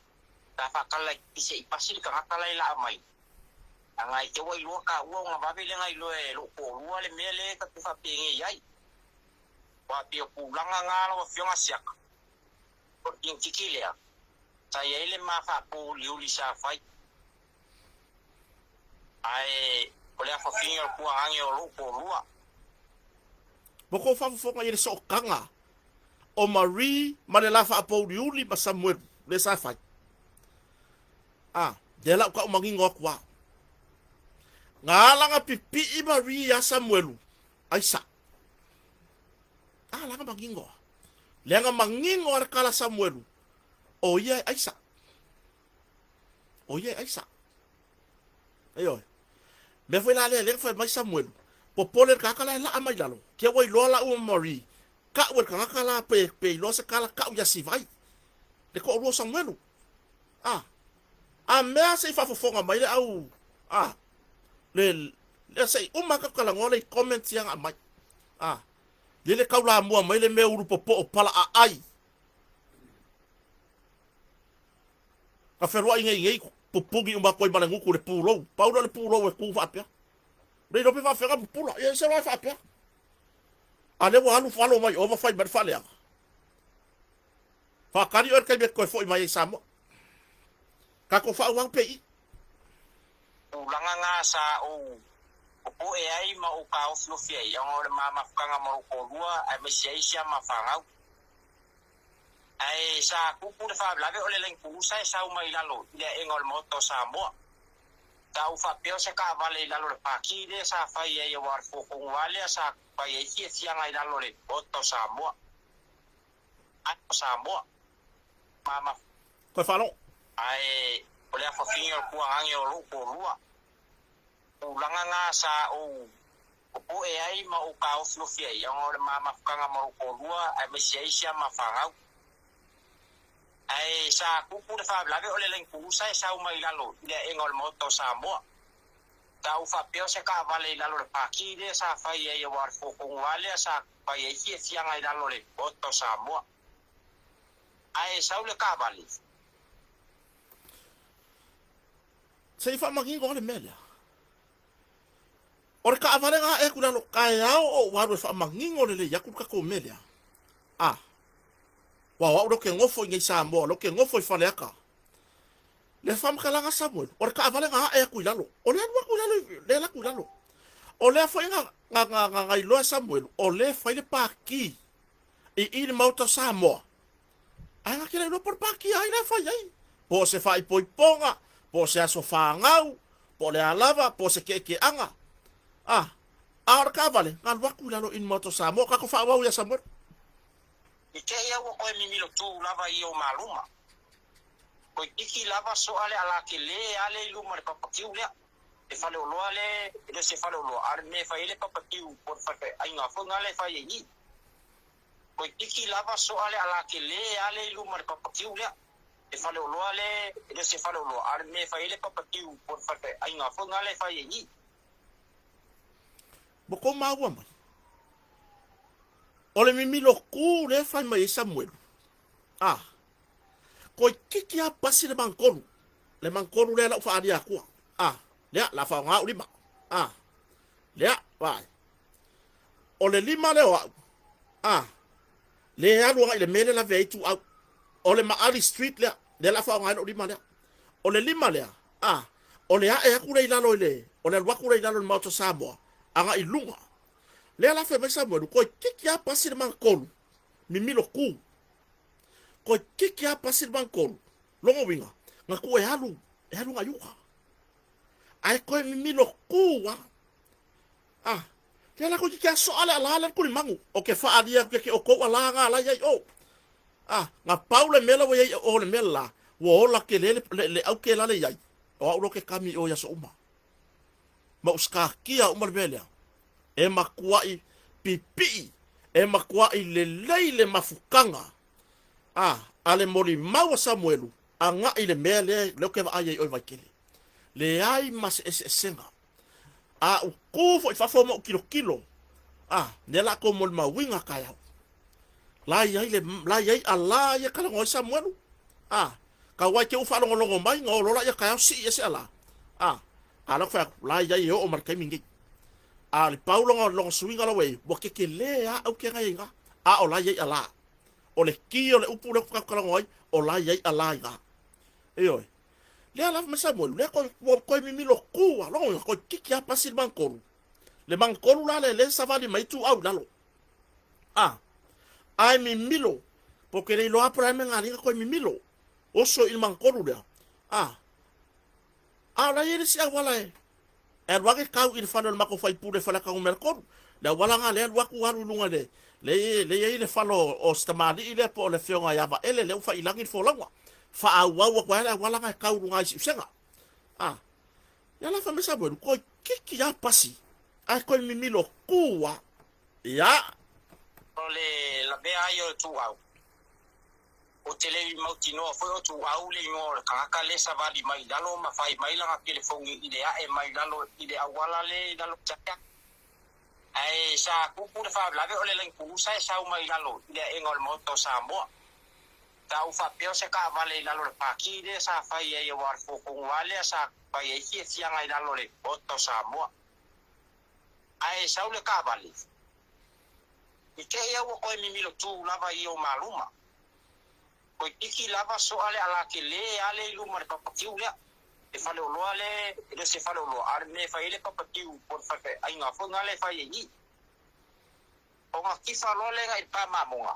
ta fa kala ise i pasir ka la mai angai te wai lo ka ua nga babe le ngai lo e lo ko ua le mele ka tu fa pingi yai wa pio pulanga nga lo fionga siak por kin tikilea sa ile ma fa po liuli sa fai ai ole fa finga ku ange o lo ko lua boko fa fonga ile so kanga o Marie manela fa po liuli ma Samuel le sa fai de la ka mangingo kwa ngalanga pipi i Marie ya Samuelu Aisa langa mangingo lenga mangingo ar kala Samuelu oye Aisa ayo me foi la le foi mai Samuelu popole ka kala la amai lalo ke wai lola o Marie ka wer ka kala pe lo se kala ka ya si vai de ko ro Samuelu mea se fa fofonga mai le au le sei uma ka kala ngole comment yang amai le kaula mua mai le me uru popo o pala ai ka ferwa inge pupugi uma koi mana nguku le pulo paulo le pulo e ku fa pia le do pe fa fera pulo e se va fa pia ale wa alu falo mai over fight ber fale fa kari or kai be ko foi mai samo ka ko fa wang pe ulanga nga sa o e ai ma o ka o flofia ya ngore mama kanga mo ko lua ai me seisia ma fanga ai sa ku pu fa blave ole len ku sa mai lalo ile engol moto sa mo ta u fa pio se ka vale lalo pa ki de sa fa ye yo war fo ko vale sa pa ye si ngai lalo le moto sa mo mama ko fa lo ai ole fa finga ku ange o lu ko lua ulanga nga sa o e ai ma o ka o flofia ya ngore mama kanga mo ko lua ai me seisia ma fanga ai sa ku pu fa blave ole len ku sa mai lalo ile engol moto sa mo ta u fa pio se ka vale lalo pa ki de sa fa ye yo war fo ko vale sa pa ye si ngai lalo le moto sa mo ai sa le ka vale se fa mangingo le mele ora ka vale nga e ku lalo kai o waru fa mangingo le yaku ka ko mele wa lo ke ngofo ngai sa mo lo ke ngofo fa le aka le fam kala nga Samuel ora ka vale nga e ku lalo o le ku lalo le la ku lalo o le fa nga lo Samuel o le fa le pa ki i moto sa mo nga kile no por pa ki ai le fa ai po se fa i ponga po se aso fa ngau po le alava po se ke anga ora ka vale nga lo ku lalo in moto sa mo ka ko fa wa ya Samuel ike ia wo koe mimilo tu lava i o maluma. Koe iki lava so ale ala ke le ale luma le papakiu lea. E fale o loa le, e se fale o loa. Ale me fai le papakiu por fai ai ngā whunga le fai e ni. Koe iki lava so ale ala ke le ale luma le papakiu lea. E fale o loa le, e se fale o loa. Ale me fai le papakiu por fai ai ngā whunga le fai e ni. Boko maua mai. Ole mimilo ku le fai mai Samuel. Koe kiki a pasi le mankolu. Le mankolu le la fa adia ku. Lea la fa nga ulima. Lea vai. Ole lima le wa. Le alu nga ile mele la veitu au. Ole ma ali street le la fa nga ulima le. o le lima lea o le ae aku rei lalo ile o le alwaku rei lalo le mauta Samoa anga i lunga lea la fe mai Samoa ko kiki a pasi le mangkolu mimilo ku ko kiki a pasi le mangkolu longo winga nga ku e halu nga yuka ai ko mimilo ku wa lea la ko kiki a so ale ala ku ni mangu o ke fa adia ke o ko ala nga ala yai o nga paule mela wo yai o le mela wo la ke le au ke la le yai o au ke kami o ya so uma ma uska kia uma belia e makuai pipi e makuai le leile mafukanga ale moli maua Samuelu anga ile mele le ke va ai o vakele le ai mas esenga u kufo fa fo mo kilo ne la ko mol ma winga kaya la yai ala ya kala ngo Samuelu ka wai ke ufa longo mai ngo la ya kaya si ya sala ala fa la yai o mar kai mingi le paulo ngo swinga la we bo ke le au ke ngai nga o la yai ala o le ki o le upu le ka kala ngoi o la yai ala nga eoi le ala ma Samuel le ko mi lo ku lo ko kiki a pasil bankolu le bankolu la le savali mai tu au lalo ai mi milo porque le lo apra me ngari ko mi milo oso il bankolu le la yeri si wala wake kau il fano mako fai pure fala ka merkon da wala nga le waku waru lunga le ye le falo o stamali ile po le fionga ya ba ele le fa ilangi fo langa fa awa wala nga kau lunga si senga ya la fa me sabo ko kiki ya pasi ai ko mi milo kuwa ya ole la be ayo tu au o tele mauti no foi o tu au le ngor ka le savali mai dalo ma fai mai la ke le fongi ide a mai dalo ide awala le dalo chaka ai sa ku pu fa la ole len ku sa mai dalo ide engol moto Samoa ta u fa pio se ka vale dalo le paki de sa fai e war fo ku wale sa fai e ki sia ngai dalo le moto Samoa ai sa le ka vale ike ia wo ko mi milo tu lava io maluma ko iki lava so ale ala ke le ale luma pa pakiu le e fale o ale e se fale o ar me fa ile pa pakiu por fa ai nga fo ngale fa yi o nga ki fa lo le ga pa mamonga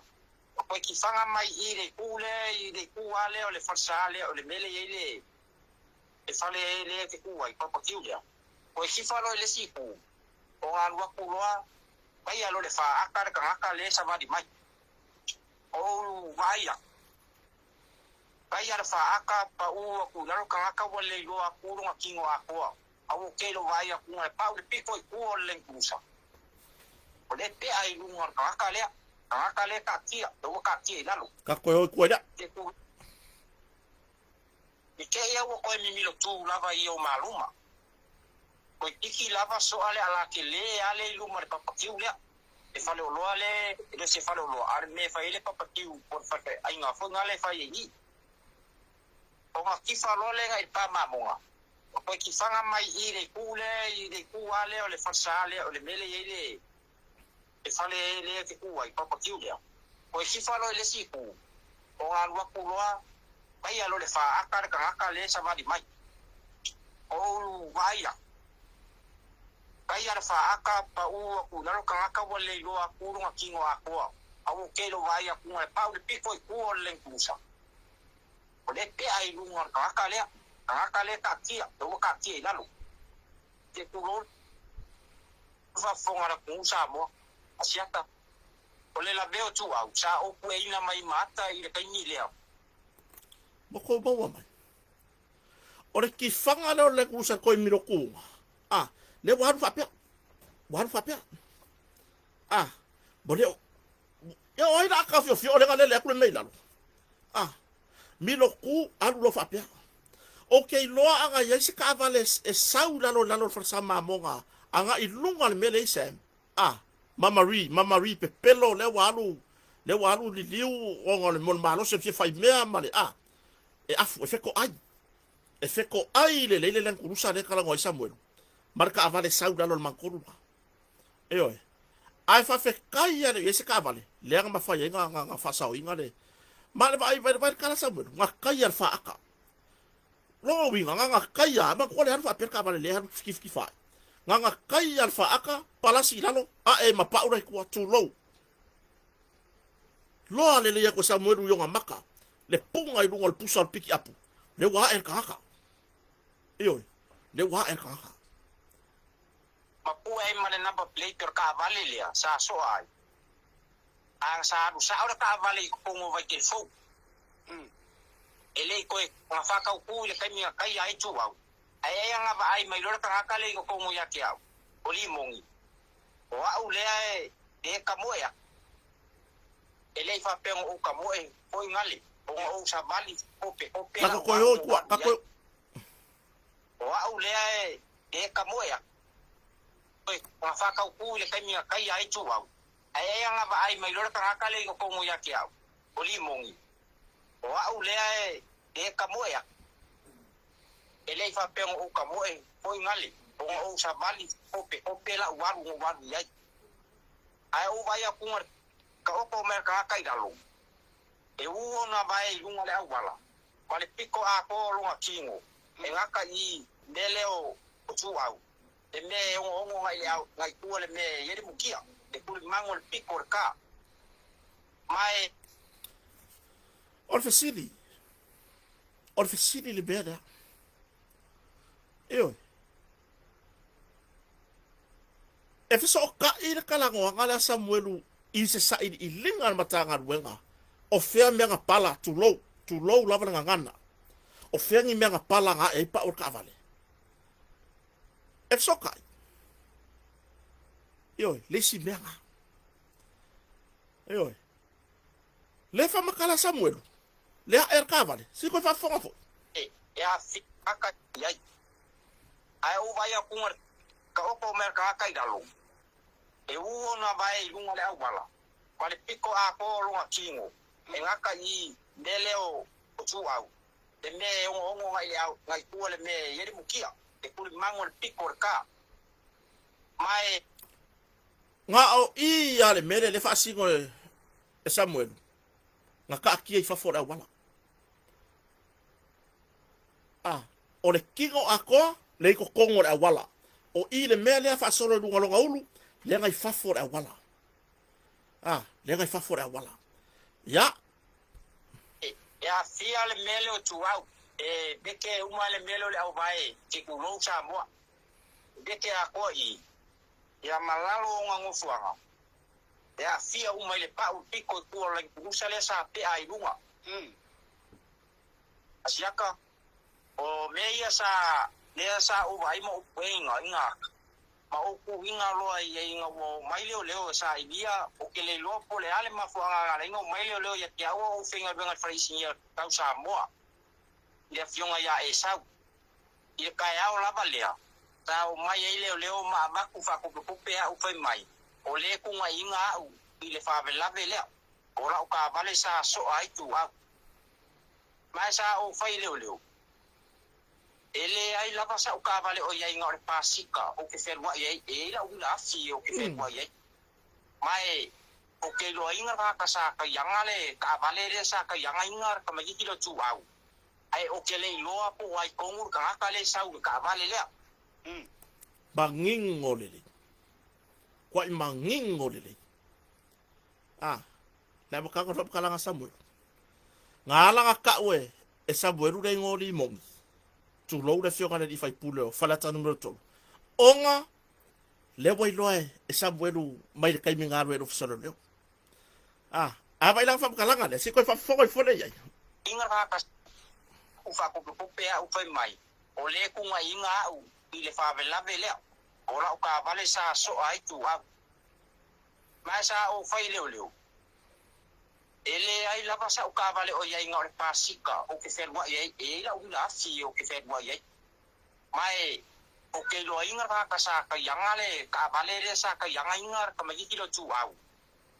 ko ki fanga mai ile ku ale o le farsa ale o le mele ile e fale le ke ku ai pa pakiu le ko ki fa lo le si ku o nga lua ku loa vai alo le fa akar ka aka le sa di mai o vai ala fa aka pa u ku laro ka aka wale lo aku ro kingo aku au ke lo vai aku ngai pa le piko ku o le kusa o le te ai lu ngor ka aka le ka tia do ka tia lalo ka ko ya ke ia wo ko mi milo tu lava io maluma ko iki lava so ale ala ke le ale lu mar papakiu le e fale o lo ale e se fale o lo ar me fa ile papakiu por fa ai nga fo ngale fa yi o nga ki fa lo le ngai pa mamonga ko ki fanga mai ile ku ale o le fa sale o le mele ile e fale le ke ku ai papakiu le ko ki fa lo le si ku o nga lo ku lo ai alo le fa akar ka aka le sa va di mai o vai kai ara fa aka pa u ku laro ka aka wale lo aku ro kingo aku au ke lo vai aku ngai pa u piko ku o len kusa o le te ai lu ngor ka aka le ka tia do ka tia lalo te ku lo fa fonga ku sa mo asiata o le la veo tu au sa o ku ina mai mata i le kai ni le mo ko bo mai o le ki fanga lo le kusa ko mi ro ku le waru fapia bole yo oi la ka fio le ngale le ku me lalo mi lo ku alu lo fapia okay lo anga yesi ka vale e sau lalo for sama monga anga i lunga le mele sem mama ri pe pelo le walu li liu o ngole mon malo se fai mea male e afu e feko ai le len kurusa le kala ngoi Samuel marca avale sauda lo mankuru oi ai fa fe kai ya ese ka vale le nga fa ye nga fa sa inga le male vai kala Samuel nga kai ya fa aka lo winga nga kaya ma ko le han fa per ka vale le han fiki fa nga kaya fa aka palasi lalo a e ma paura ku tu lo ale le ya ko Samuel yo nga maka le punga i lunga le pusa piki apu le wa el kaka iyo le wa el kaka mapua e mane number plate ka vale le sa so ai ang sa du sa ora ka vale ko mo vai ke fo ele ko nga fa ka ku le kai kai ai chu wa ai nga ba ai mai lo ka ka le ko mo ya ke au oli mongi o au le e ka mo ya ele fa pe o ka mo e o ngali o sa vale o pe ka ko yo ka ko o au le e ka mo ya nga fa ka ku le kai ai chu wa ai nga ba ai mai lo ka ka le ko mo ya ke au oli mongi o au le e ka mo ya ele fa pe o ka mo e o ngali o sa vali o pe la wa ya ai o vai a punga ka o ko mer ka kai dalo e u na vai lunga le awala vale pico a ko lunga kingo e ngaka i dele o tu au e me o ngai au ngai tu le me yeri mukia e ku mango le pico ka mai Orfesili le beda iyo e fiso ka i le kalango ngala Samuelu i se sa i linga matanga wenga o fea menga pala tu low lava nga ngana o fea ngi menga pala nga e pa o ka vale e fiso ka iyo le si menga iyo le fa makala Samuelu le a ka vale si ko fa fonga fo ya fi aka ya ai o vai a punga ka o ko mer ka kai dalo e u na vai lunga le awala vale pico a ko lunga kingo e ngaka i dele o tu au de me o ngai au ngai tu le me yeri mukia e ku mango le pico ka mai nga o i ale mere le fa singo e Samuel nga ka ki e fa fora wala o le kingo ako le ko kongo le wala o i le mele fa solo lunga longa ulu le ngai fa fora wala le ngai fa fora wala ya fia le mele o tu au e beke uma le mele le au vai ki ku lo sa mo beke ako i ya malalo nga ngofuanga ya fia uma le pa u piko ku le kusa le sa pe ai lunga asiaka o meia sa le sa o vai mo penga inga ma o ku inga lo ai inga mo mai leo sa idea o ke le lo po le ale ma fuanga la inga mai leo ya kia o finga benga freesia tau sa mo le fionga ya e sa i ka ya o la balea ta o mai leo ma ku fa ku pe o fe mai o le ku nga inga u i le fa vela o la o ka vale sa so ai tu a mai sa o fai leo ele ai lava sa o ka vale o ia inga o pasika o ke ferwa ia e la ula fi o ke ferwa ia mai o ke lo inga ka sa ka yanga le ka vale le sa ka yanga inga ka mai ki lo tu au ai o ke le lo apo ai kongur ka le sa u ka vale le banging ngolele kwa manging ngolele la mo ka ko kala nga Samuel ngala nga ka we e Samuel re ngoli mong tu lo le fio kana di fai pulo falata numero 2 onga le boy loe e Samuel mai kai mi ngaro e ofsoro le vai lang fa kala nga le si ko fa fo le ya inga ka u fa ko pe u fa mai o le ku nga inga u i le fa vela vele o la ka vale sa so ai tu a mai sa o fai leo ele ai la pasa o ka vale o ia inga o pasika o ke ferwa ia e la ula fi o ke ferwa ia mai o ke lo inga ka sa ka yanga le ka vale le sa ka yanga inga ka mai ki lo tu au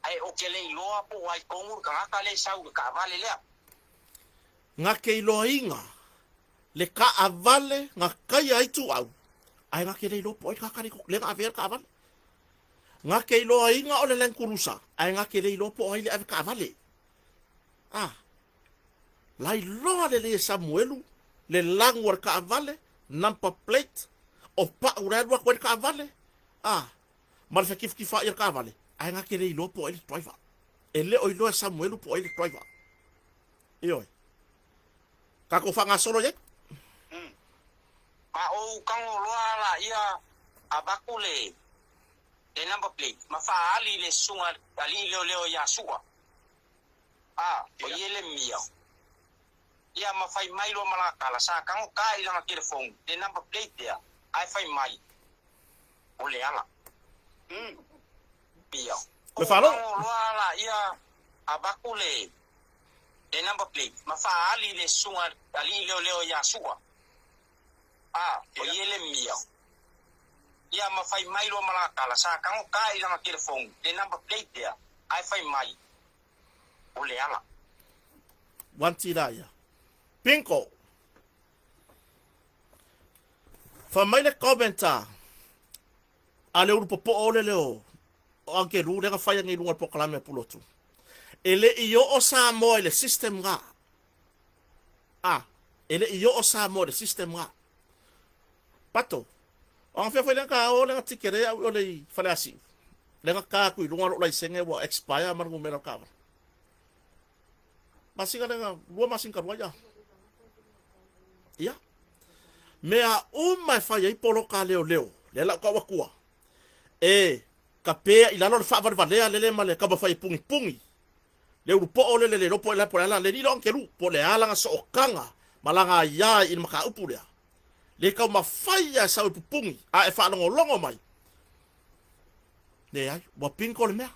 ai o ke le lo apo ai kongur ka le sa u ka vale le nga ke lo inga le ka avale nga kai ai tu au ai nga ke le lo po ka ka le nga ver ka vale nga ke lo inga o le len kurusa ai nga ke le lo po ai le ka vale lai loa le Samuelu le langu o ka avale number plate o pa ura wa ko ka avale mal fa kif kifa ir ka avale ai nga kele ilo po ele driver ele o ilo Samuel po ele driver iyo ka ko fa nga solo ye ma o kango loa la ia abakule le number plate ma fa ali le sunga ali leo ya suwa o yele mia ia ma fai mai lo malaka la sa kango ka ila na telefon le number plate dia ai fai mai o le ala pia me falo loa la ia abakule le number plate ma fa ali le sunga ali leo ya suwa o yele mia ia ma fai mai lo malaka la sa kango ka ila na telefon le number plate dia ai fai mai o le ala Wantiraya Pinko fa mai le komenta ale uru popo ole leo o anke ru le fa ngi lunga pokalame pulotu ele iyo o sa mo le system nga ele iyo o sa mo le system nga pato on fe fa le ka o le tikere o le fa asi le ka ku lunga lo lai senge wo expire mar ngumero ka masing ada dua masing kan wajah iya mea mai fai ai polo ka leo le la ka wakua kapea ilalo le fa valea le male ka ba fai pungi le upo ole le lopo la pola le ni lo keru po le ala so okanga malanga ya in maka upu le ka ma fai ya sa pungi e fa longo mai le ai wa pinko le mea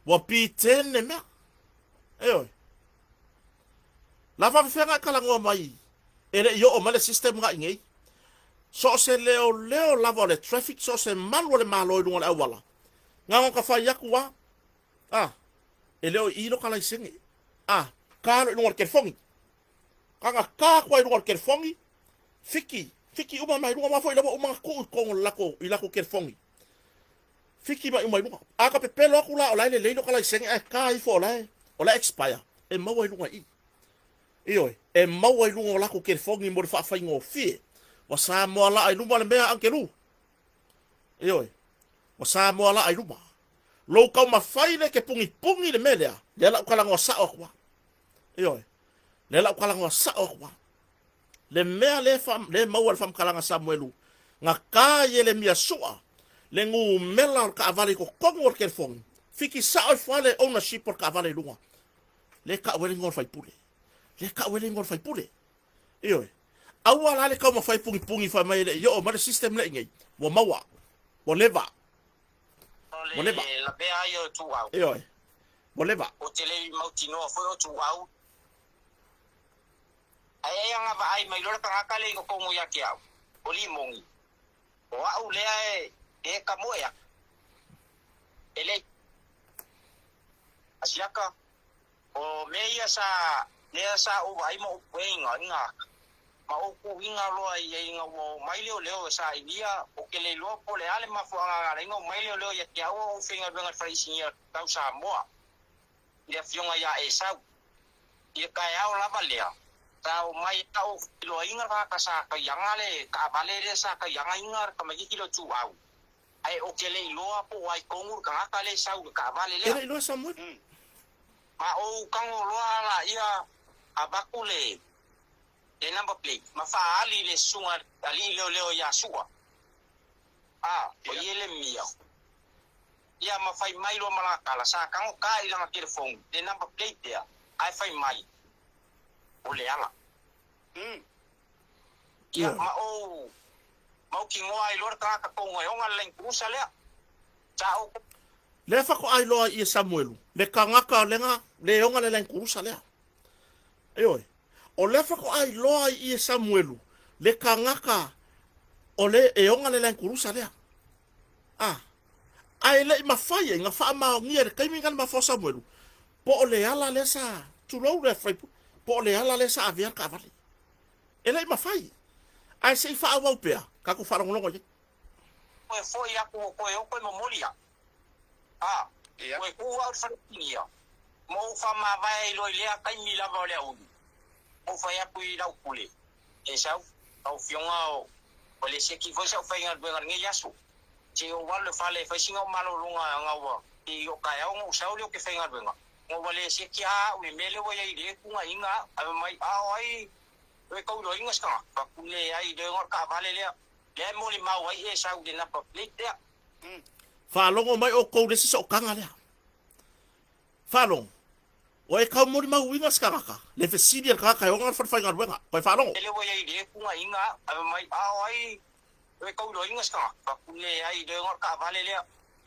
wa piten le mea la fa fenga kala ngo mai ele yo o male system nga ngai so se leo la vole traffic so se malo le malo lu la wala nga ka fa yakwa ele o ilo kala singi ka lu ke fongi ka kwa lu ke fongi fiki uma mai lu ma foi la uma ko la ko ke fongi fiki ba uma lu ka pe pelo ku la o la le lo kala singi ka I fo la o la expire e mo lu ngai iyo e mau ai lungo lako ke fongi mo fa fai ngo fi wa sa mo ala ai luma le mea anke lu iyo wa sa mo ala ai luma lo ka ma fai le ke pungi le melea le la kala ngo sa okwa iyo le la kala ngo sa okwa le mea le mau al fam kala nga Samuelu nga ka ye le mia soa le ngu mela ka avale ko kongo ke fongi fiki sa o fale ownership por ka avale lunga le ka wele ngor fai pule le ka wele ngor fai pule iyo awala le ka mo fai pungi fa mai le yo ma system le ngai wo mawa wo leva la bea yo tu au iyo wo leva o tele mautino foi o tu au ai anga va ai mai lora ka kale ko mo ya ke au o limongi o au le e ka moya ele asiaka o meia sa le sa o ai mo wenga ma o ku winga lo ai nga wo mai leo sa idea o ke le lo po le ale ma fo nga nga mai leo ya ke o finga benga fraisinya tau sa moa le fionga ya e sa ye ka ya o la valea ta o mai ta o lo inga ka sa ka yanga le ka vale le sa ka yanga inga ka mai kilo tu au ai o ke le lo po ai kongur ka ka le sa ka vale le lo sa mo ma o kango lo ala ia abakule le number plate ma fa ali le sunga ali leo ya suwa o yele mia ia ma fai mai lo malaka la sa kango ka ila na telefon le number plate dia ai fai mai o le ala ia ma o ki ngo ai lor ka ko ngo nga len kusa le sa o le fa ko ai lo I Samuelu le kangaka lenga le onga le len kusa le iyo o le fa ko ai lo I Samuelu le kangaka o le e onga le len kusa le ai le ma fai nga fa ma ngi e kai mingan ma fo Samuelu po le ala le sa tu lo le fai po le ala le sa avia ka vale ele ma fai ai sei fa wa pea ka ko fa ngolo ko foi ya ko mo molia ko wa fa tingia mo fa ma vai lo le kai mi la va le u mo fa ya ku ila kule e sau au fionga o le se ki foi sa fai ngal bengar ngi yasu che o wal fale fa singa malo lunga ngawa i o ka ya o sau le ke fai ngal bengar ngo wale se ki a u mele wo ye de ku nga inga a mai a oi we ko do inga ska pa ku le ai de ngor ka vale le le mo li mau ai e sau de na pa plate ya Whalongo mai o kou resi so kanga lea. Whalong. O e kau mori mau winga skaraka. Le fesidi al kaka e ongar whai ngar wenga. Koe whalongo. ele wo ye de ku nga inga a mai a oi we ko do inga ska pa ku le ai de ngor ka vale le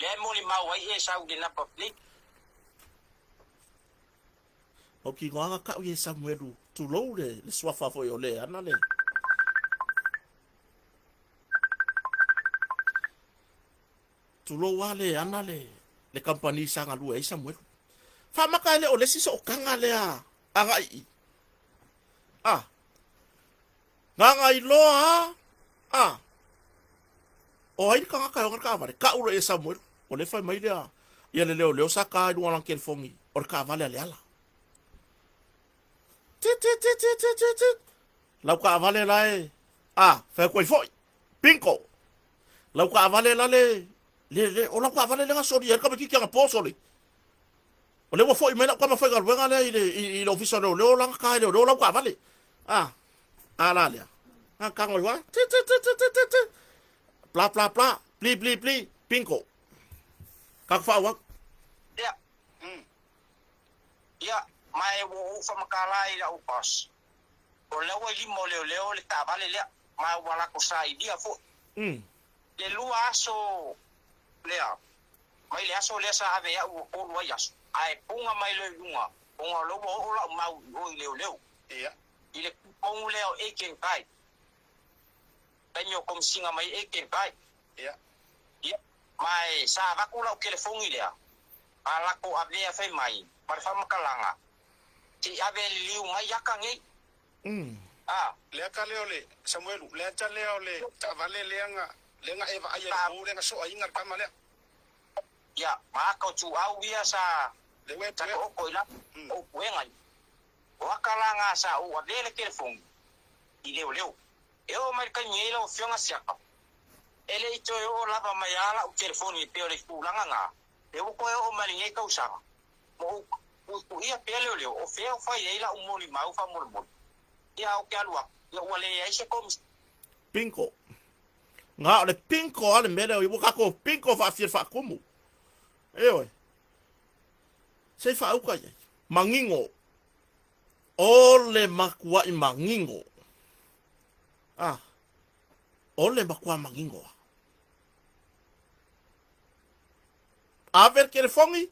le mo li mau ai e sau de na pa plate O ki ngoanga kau ye Samuelu. Tu lou le swafa fo yo le ana le. Tu lou wale ana le. Le kampani sanga lua e Samuelu. Whamaka ele o lesi so kanga lea. Anga i. Ah. Nganga i loa. Ah. O hai kanga kai ongar ka vale. Ka uro e Samuelu. O le fai mai lea. Ia le leo sa ka i dualang kel fongi. O le ka vale ale ala. Tit. Lau ka vale lai. Ah. Fai koi foi. Pinko. Lau ka vale la le. O lau ka vale le nga sori. Erka beki kia nga posoli. O le wa foi mena kwa mafai gar wenga le i ofisa le o langa ka le o lau ka vale. Ah. Ala le. Ah kangoi wa. Tit. Pla. Pli. Pinko. Kak fa wa. ya ya mai wo fa makala ila upas o le wo limo le ta vale le mai wala ko sai dia fo le lua so le mai le aso le sa ave ya o lo yas ai punga mai le lunga punga lo wo la mau o le Iya. ile pung le o eken kai tanyo kom singa mai eken kai Iya. ya mai sa va ku la telefon ile ala ko ave fa mai par fa makalanga ti ave liu mai yakangi le ka leo le Samuel le ta leo le ta vale lenga eva aya o lenga so inga kama le ya ma ko tu au via sa le we ta ko ko ila o wenga wakalanga sa o ave le telefon ile leo e o mai ka nyela o fionga sia ele ito o lava mai ala o telefon i pe o le fulanga nga e o ko o mali ngai ka usanga mo o ia pele le o fe o fa ila o moli mau fa mol ia o ke alua ia wale ai se kom Pinko. Nga ole pinko ale mele o ibuka ko pinko fa fir fa kumu. Eoi. Sei fa uka ye. Mangingo. Ole makua i mangingo. Ah. Ole makua mangingo. Aver kere fongi.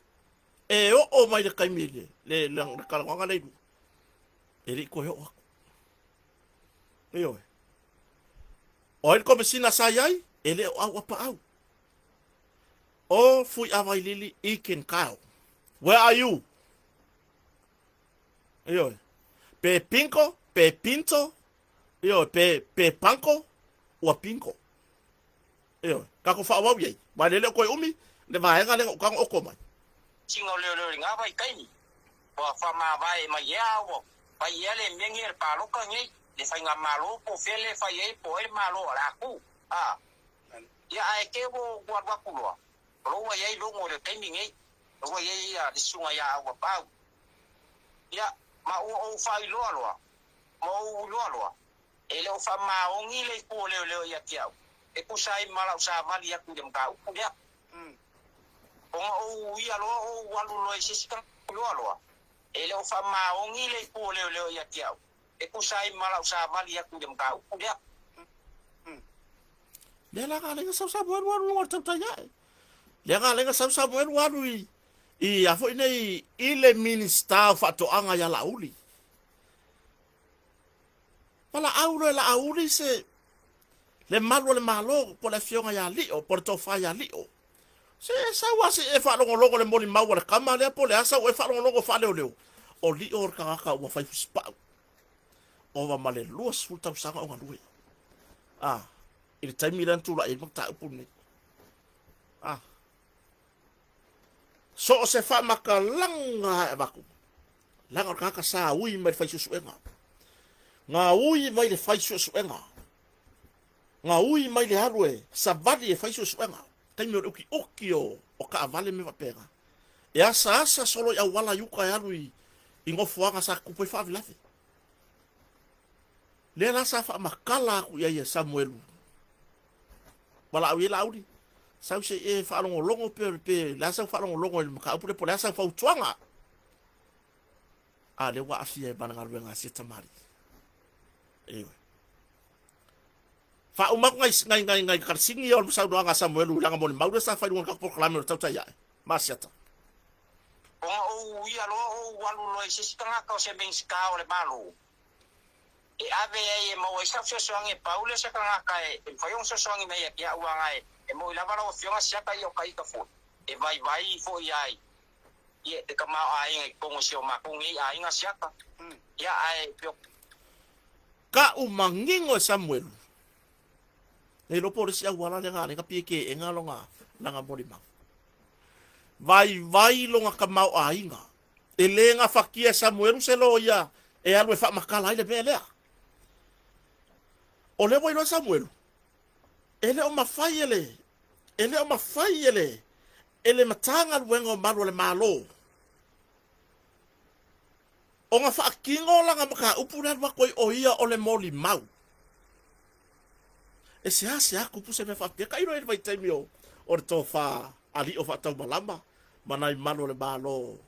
E o mai de kaimile. Le kalawanga leidu. Eri ko yo. Eoi. O ele komesina sayai, ele au apa au. O fui avai lili iken kau. Where are you? Eoi. Pe pinko, pe pinto. Eoi, pe panko, ua pinko. Eoi. Kako fa wau yei. Wa lele ko umi, le vaenga le kang oko mai. singo le nga vai kai ni o fa ma vai ma ya o vai ele mengi el palo ka ngai le fa nga malo po fele fa ye po el malo la ku ya ai ke bo gua ku lo wa ye lo ngo le kai ni ngai lo wa ye ya di sunga ya wa pa ya ma o fa lo mo ele o fa ma o ngi le ko le ya tiao e ku sai mala sa mali ya ku dem ka ku ya o ia lo o walu lo sisika lo ele o fa ma o ngi le ko le ya tiao e ku sai mala sa mali ya ku dem ka ku ya Le la ga le sa buat wa tata ya. Le ga le sa buat wa i a foi nei ile minister fa to anga ya lauli. Pala auro la auri se le malo po le fionga ya li o porto fa ya li o. Se sa wa se e fa logo le moli mau le kama le po le asa o e fa logo fa le o li o ka wa fa spa. O va male luas futa usanga o ngui. Ah, il time ilan tu la il makta pun. Ah. So se fa makalanga e baku. Langa ka sa ui mai fa susu enga. Ngā ui mai le whai suenga. Ngā ui mai le harue, sa vali e whai suenga. Taimi o uki o ka avale me wapega. E asa solo i awala yuka e alu i ngofuanga sa kupo i whavilafi. Le la sa wha makala aku ia Samuelu. Wala au ila auri. Sau se e whaalongo longo pe la sa whaalongo longo i maka upure po la sa whautuanga. A le wa afia e bananga ruenga si tamari. Ewe. Fa umak ngai karsingi o sa doanga Samuelu langa moni maure sa whaidunga ka proklame o tauta ia. Masiata. O ia lo o walu lo se stanga ka se ben ska o le malu. E ave e mo e sa so ange Paulo sa ka ka e foi un so ange me ya uanga e mo la vara o fionga sia ka yo kai ka fu. E vai fo ai. Ye te ka ma ai ngai pongo si o ma pongi ai nga sia ka. Ya ai pio ka umangingo Samuel. E lo por si awala le ngale ka pike e ngalonga nanga mori ma. Vai longa ka mau ainga. E lenga fakia Samuel se lo ia e alwe fa makala ile belea. O le voi no Samuel. Ele o mafai ele. Ele matanga luengo malu le malo. O nga fa kingo langa maka upuna wa koi o ia o le moli mau. E se kupu se me fa ke kai no e vai taimio o le tofa ali o fa tau malama manai malo le malo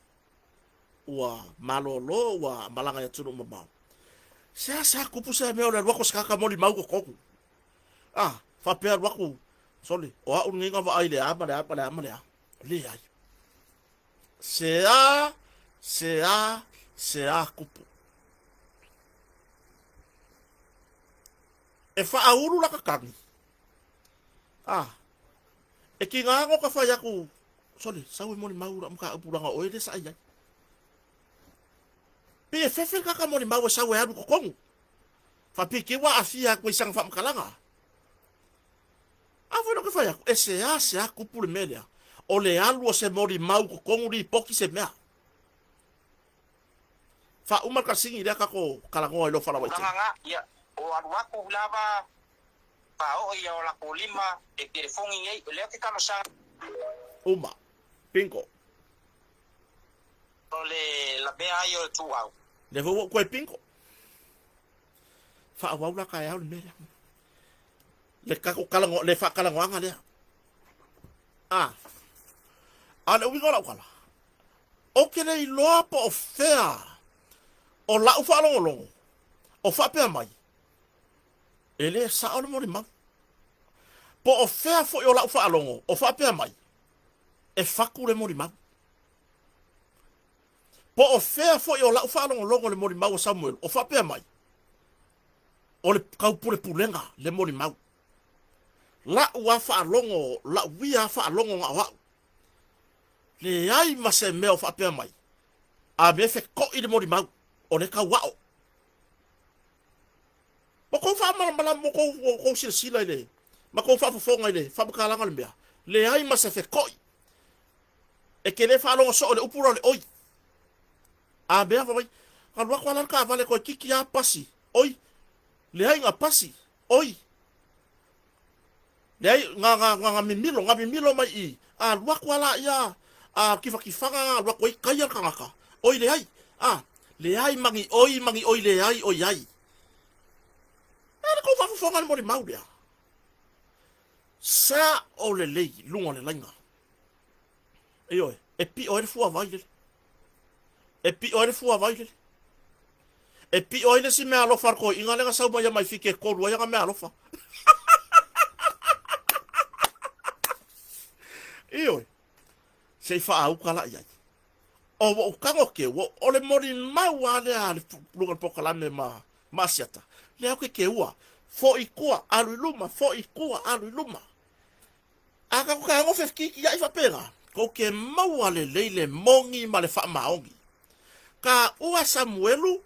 ua malo lo ua malanga ya tunu mamau. Se kupu se me o le wako skaka moli mau ko koku. Ah, fa pe wako soli o a unga va ai le ama le le ai. Se kupu. E whaauru la kakangi. Ah. E ki ngā ngo ka whai aku. Soli, sau e moni maura muka upuranga oe le sa ai. Pe e whewhe kaka moni maua sau e aru kokongu. Whapi ke wa afia koe isang whamkalanga. A whai no ka whai aku. E se a kupure melea. O le alu o se moni mau kokongu ri poki se mea. Wha umar ka singi rea kako kalangoa ilo whalawa ite. Ia. O aruaku lava pa o ia o la kolima e telefongi ngai leo ke kano sa uma pingo o le la bea yo tu au le vo ko pingo fa wa la ka ya le mera le ka ko kalango le fa kalango anga le ale wi gola kala o ke le lo po fea o la u fa longo o fa pe mai ele sa o mo ma po o fea fo yo la fa longo o fa pe mai e fa ku le mo ma po o fea fo yo la fa longo le mo ma o Samuel o fa pe mai o le kau pure pulenga le mo ma la wa fa longo la wi fa longo wa le ai ma se me o fa pe mai a me fe ko i le mo ma o le ka wa ma ko fa mala mo ko sila ile ma ko fa fonga ile fa ka langa le le ai ma se fe koi e ke le fa lo so le upuro le oi a be fa mai ka wa kwala ka vale ko kiki ya pasi oi le ai nga pasi oi le ai nga mimilo mai i a wa kwala ya a kifanga wa ko kai ya kanga oi le ai mangi oi le ai oi ai ele ko fa fonga mo le mauria sa o le lei lunga le langa e pi o le fu availe e pi o le si me alo far ko inga le sa ba ya mai fike ko ro ya me alo fa se fa au kala ya o kango ke o le mori mau ale ale lunga pokala me ma siata leo ke ua fo ikua alu luma aka ko ka ngo fefki ya ifa pera ko ke mau ale leile mongi ma le fa maongi ka ua Samuelu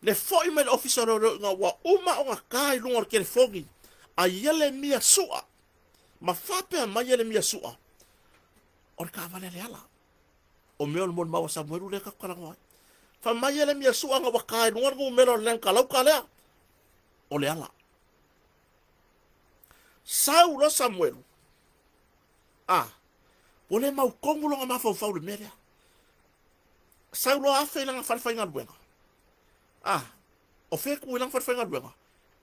le fo email officer nga wa uma o kai lunga ke fogi a yele mia sua ma fa pe ma yele mia sua o ka vale le ala o me o mon ma Samuelu le ka kala ngoi fa mai ele mia su anga wakai nuar ngu melo len kalau kalea ole ala Saulo Samuel ole mau kongulo nga mafau fau le merea Saulo afe langa farfainga luenga o fe ku langa farfainga luenga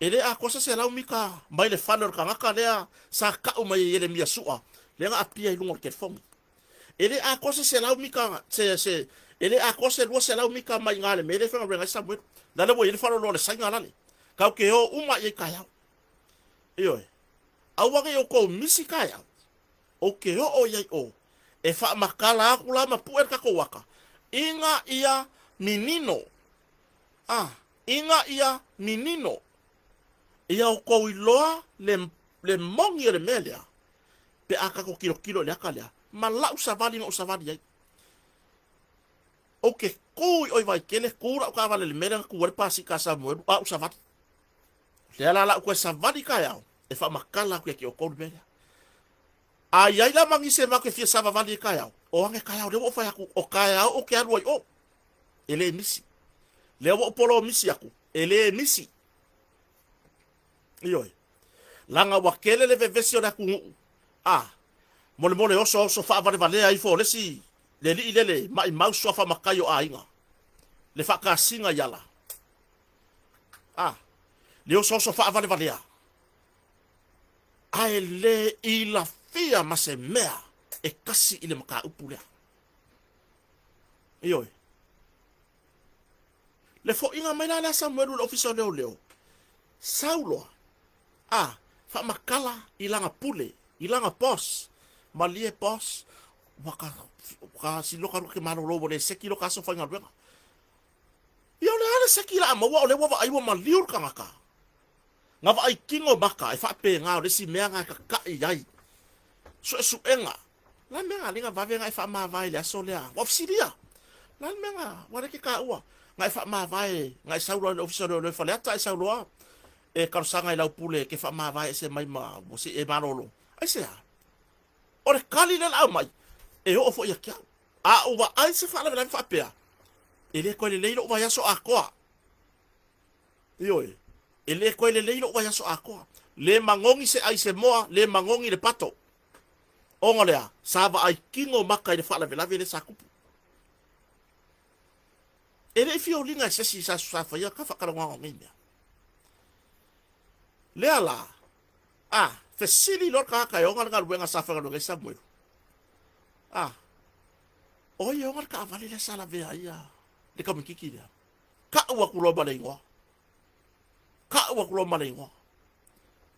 ele a kosa se lau mika mai le fanor ka ngaka lea sa ka o mai ele mia sua le nga apia ilungo ke fongi ele a kosa se lau mika se ele a kosa lo se lau mika mai ngale me le fenga luenga Samuel dale bo ele faro lo le sainga lani ka ke o uma ye kaya iyo awanga yo ko misi kaya o ke o ye o e fa makala akula ma puer ka ko waka inga ia menino inga ia menino ia o ko iloa le mongi le melia pe aka ko kilo le aka lea ma la usavali no usavali ai o ke kui oi vai kele kura ka vale le melia ku wer pasi ka Samuel usavali le la ko savali kaya e fa makala ku ke o ko melia ai la mangi se ma ke fia sava vali kaya o ange kaya o le o fa yaku o kaya o ke alu o ele misi le o polo misi yaku ele misi iyo langa wakele le vevesio da ku mole oso fa vale vale ai fo le si le li le mai mau so fa makayo ainga le fa ka singa yala le oso fa vale vale ai le ila fia mase mea e kasi ile maka upulea iyo le fo inga mai la Samuel le official leo Saulo fa makala ilanga pule ilanga pos malie pos waka silo ka ke malo lobo le sekilo ka so fanga bega yo le ala sekila ma wa le wa ai wa maliur ka ngaka ngava ai kingo baka e fa pe nga le si mea nga ka ai su enga la menga linga va venga e fa ma vai le so le wa fsiria la menga wa le ke ka ua nga fa ma vai nga Saulo le official le fa le ata Saulo e karsanga ila pule ke fa ma vai se mai ma mo si e marolo ai se ore kali le la mai e o fo ya kia o va ai se fa la fa pe ele ko le leilo va ya so akoa yo ele ko le leilo va ya so akoa le mangongi se ai se moa le mangongi le pato ongolea sava ai kingo maka le fa la le sakupu ele fio linga se si sa fa ya ka fa ka ngongi le ala fe sili lor ka yo ngal buenga sa fa lo Samuel o yo ngal ka vale le sala ve ai le ka mikiki dia ka wa kulo balengwa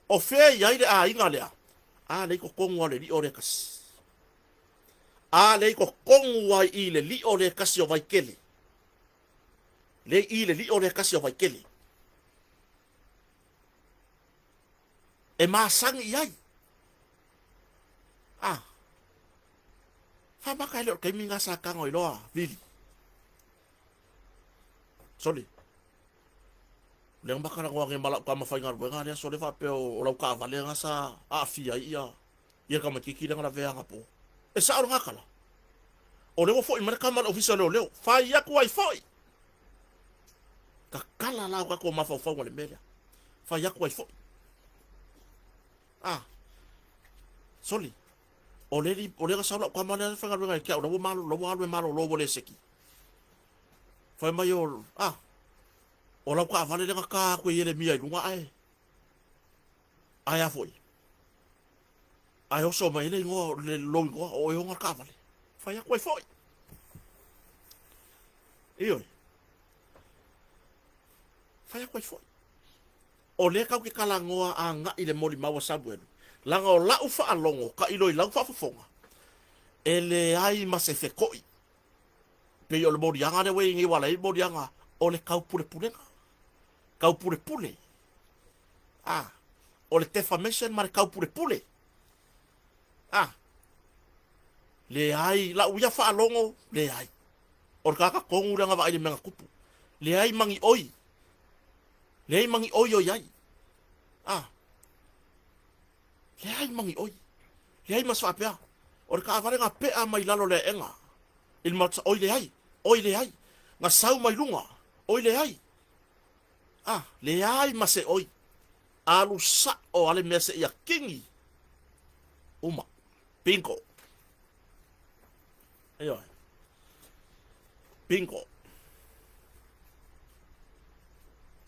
o fe ya ile inga le le ko kongwa le li ore kas le ko kongwa ile li ore kas yo vai kele le ile li ore kas yo vai kele e masang iai fa maka le ke minga sa ka ngoi loa vili soli le mbaka ngo nge mala ka mafai ngar benga le soli fa pe o la ka vale nga sa afia ia ka makiki le ngala vea ngapo e sa ora kala o le fo i marka mal official le fa ia ko ai foi ka kala la ka ko mafa fa ngole melia fa ia ko ai foi soli o le ka saula kwa mala fa ngar benga kia o lo malo lo le seki fa mai o la ka vale le ka ko yele mia lunga ai afoi ai o so mai le ngo le lo ngo o yo ka vale fa ya ko foi iyo fa ya ko foi o le ka ke kala ngoa anga ile moli mawa Samuel langa o la ufa alongo ka ilo i lau fa fonga ele ai ma se fekoi pe yo le mori anga le we ngi wala i mori anga o le kau pule o le defamation ma le kau pule le ai la uia fa alongo le ai o ka kongu ranga va ile menga kupu le ai mangi oi o yai le ai mangi oi le ai maswa pe o ka va nga pe a mai lalo le enga il mat oi le ai Nga sau mai lunga. Oi le ai. Le ai ma se oi. Alu sa o ale mea se ia kingi. Uma. Pinko. Ayo. Pinko.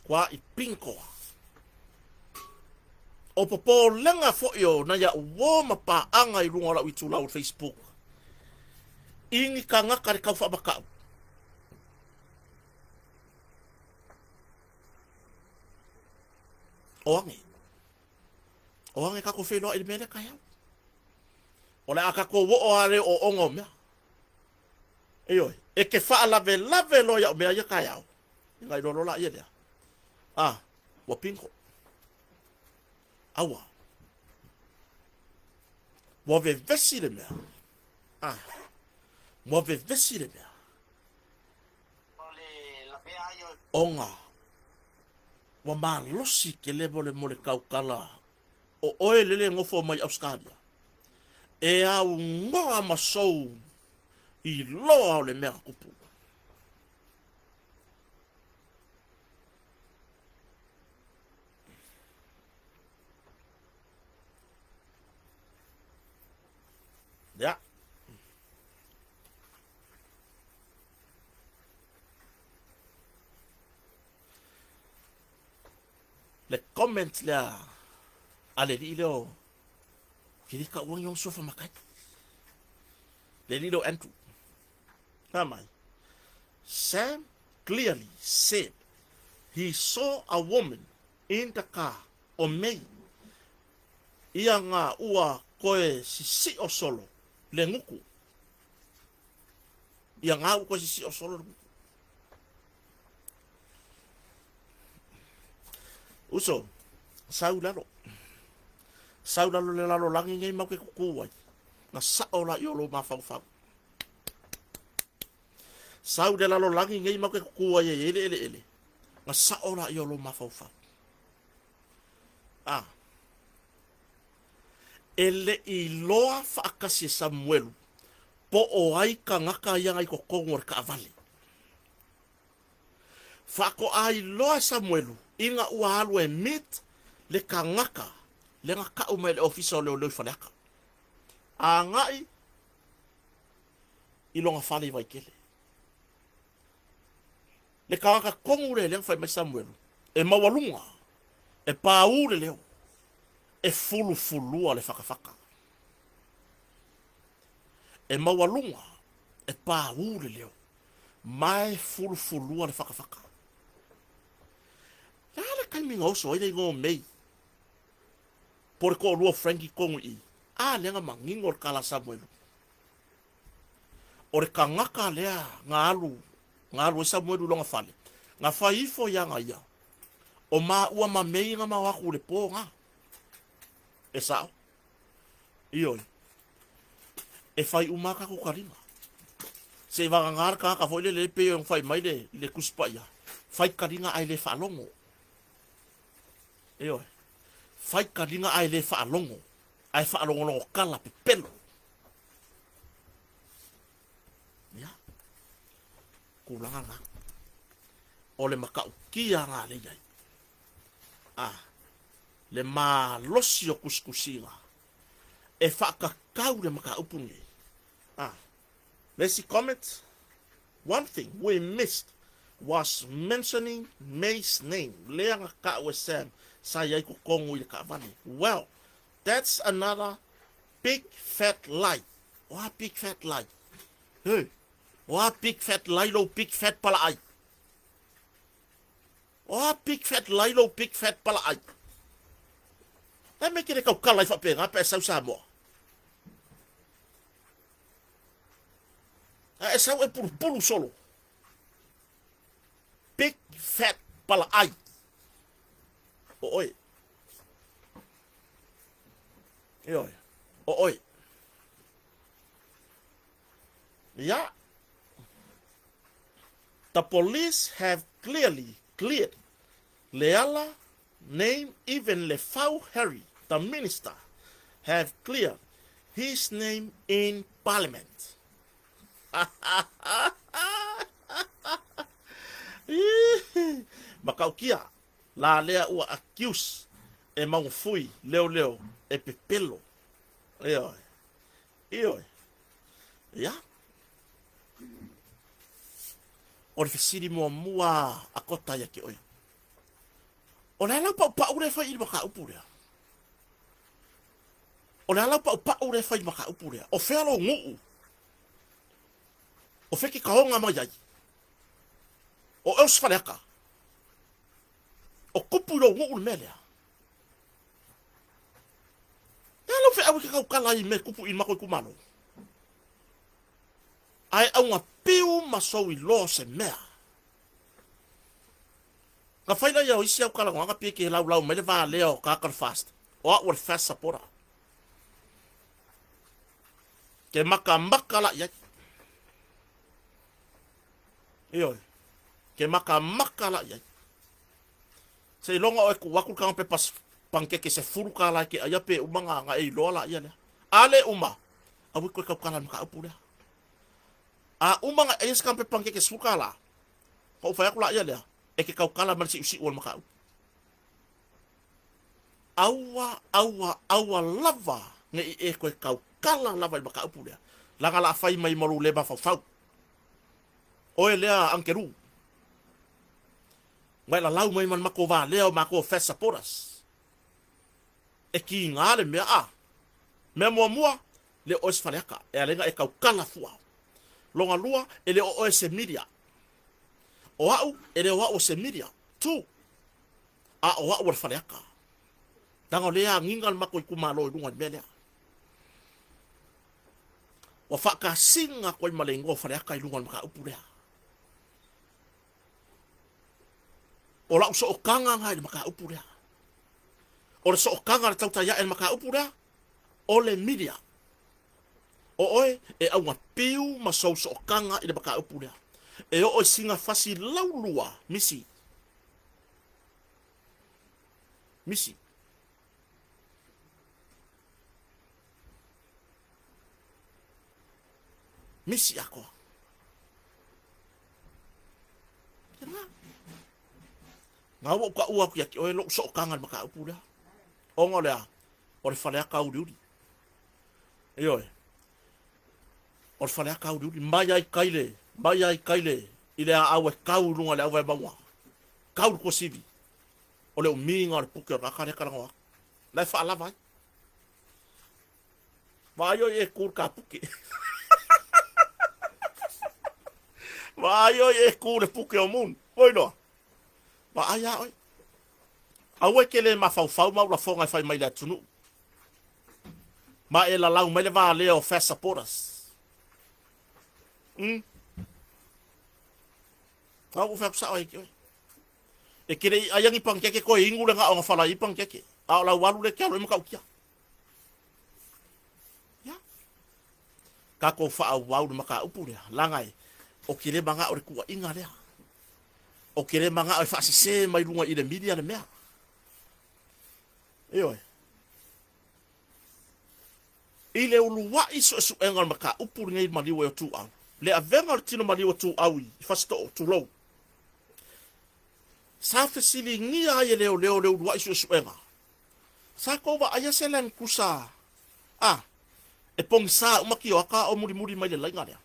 Kwa i pinko. O popo lenga fo yo na ya uo mapa anga i runga la witu lau Facebook. Ingi ka ngaka re kau whabakau. Oange. Oange kako whenua i mele kai au. O le akako wo o are o ongo mea. Eyoi. E ke wha lave lave lo ya mea ia kai au. Inga i rolo la ia lea. Wa pinko. Awa. Wa ve vesi le mea. Wa ve vesi le mea. Onga. Wa maa losi ke levo le mole kaukala. O oe lele ngofo mai Australia. E au ngoa masou. I loa o le mea kupu. Ja. Le comment la ale lilo kiri ka wang yung sofa makai. Le lilo Andrew. Namai. Sam clearly said he saw a woman in the car o mei. Ia ngā ua koe si o solo le nguku. Ia ngā ua koe si o solo le nguku. Uso, sau lalo. Sau lalo le lalo langi ngai mau ke kukuai. Nga sao la iolo ma fau fau. Sau le lalo langi ngai mau ke kukuai e ele. Nga sao la iolo ma fau fau. Ele i loa whaakasi Samuelu. Po o ai ka ngaka ia ngai ko kongor ka avale. Whako ai loa Samuelu. Inga ua alu e mit le ka ngaka. Le ngaka umai le ofisa o leo leo whaneaka. A ngai. Ilonga whale vai kele. Le ka ngaka kongure le ngwhai mai Samuelu. E mawalunga. E pāure leo. E fulufulua le whakawhaka. E mawalunga. E pāure leo. Mai fulufulua le whakawhaka. Lala kai minga oso ai ngō mei. Pore ko lua Frankie kongu i. Lenga mangingo o kala Samuelu. Ore ka ngaka lea ngā alu e Samuelu longa whale. Ngā whaifo yanga ia. O mā ua ma mei ngā mawaku le pō ngā. E sao? Ioi. E whai umaka ko karinga. Se wanga ngāra ka whoile le peo yung whai mai le kuspa ia. Whai karinga ai le whaalongo. Ioi. Whai karinga ai le whaalongo. Ai whaalongo longo kala pe pelo. Ia. Kulanga ngā. O le makau kia ngā le iai. Le mā losi o kuskusinga. E whakakau le maka upungi. Let's see comments. One thing we missed was mentioning May's name. Lea ngā ka ue Sam. Sa iai ko kongu i ka avane. Well, that's another big fat lie. Oa big fat lie. Hey. Oa big fat lie lo big fat pala ai. Oa big fat lie lo big fat pala ai. Ai me kere kau kalai whapenga pe sau Samoa. E sau e pulu solo. Big fat pala ai. O oi. E oi. O oi. Yeah. The police have clearly cleared Leala name, even Lefau Harry, the minister, have cleared his name in parliament. Makaukia. La lea ua accuse. E maungfui. Leo. E pepelo. Ioi. Ya. O le fesiri mua a kota ia ke oia. O le ala pa ure fai i maka upu rea. O le ala pa ure fai maka upu rea. O whelo nguu. O wheki kaonga mai ai. O eus whaneka. O kupu iro nguu le melea. E ala whi awe ke kau kala i me kupu i mako i kumano. Ai au ngā piu masou i lo se mea. Ka whaina iau isi au kala ngā pia ke lau mele vā leo kakar fast. O a ua fast sapora. Ke maka la iai. Ioi. Ke maka la iai. Se longa o e ku wakul kanga pe pas pankeke se furu kala ke aia pe umanga nga e loa la ia lea. Ale uma. Awi koe kau kala maka upu lea. A umanga e se kampe pankeke se furu kala. Ka ufai aku la ia lea. E ke kau kala marisi usi ual maka upu. Awa lava. Nge i e koe kau kala lava i maka upu lea. Langa la fai mai maru leba fau. Oe lea ankeru. Ngai la lau mai man mako va leo mako fesa poras. E ki ngale mea a. Mea mua le oes fareaka. E alenga e kau kala fua. Longa lua e le oe se media. O au e le o se media. Tu. A o au fareaka. Tango lea ngingal mako i kumalo i lunga melea. Wa whaka singa koi malengo fareaka i lunga maka upu lea. O la uso o kanga ngai maka upu rea. O le so o kanga le tauta ia e maka upu rea. O le media. O oe e au ngā piu ma so o kanga i le maka upu rea. E o oe singa fasi laulua misi. Misi ako. Ngā wau ka ua kia ki oe lo so kanga maka upu rea. O ngā lea, o le whalea ka uriuri. E oe, o le whalea ka uriuri, mai ai kaile, i lea au e kau runga le au e maua. Kau ko sivi. O le o minga le puke o rakare karangoa. Lai wha alava ai. Vai oi e kur ka puke. Vai oi e kur le puke o mun. Oi noa. Ma aya oi. Awe kele ma fau ma la fonga fai mai la tunu. Ma e la lau mai le va leo festa poras. Au fa sa oi. E kele ayangi pankeke ko ingu le nga o fala i pankeke. A la walu le kalo ka ukia. Ya. Ka ko fa au maka upu le langai. O kele banga o ku inga le. O kere manga o fasi se mai runga i le media le mea. Eoi. I le ulua iso esu engal maka upuri ngai maliwa o tu au. Le avenga o tino maliwa tu au i fasito o tu lou. Sa fesili ngia aie leo ulua iso esu enga. Sa kova aia selen kusa. E pong sa umaki o aka o muri mai le lainga lea.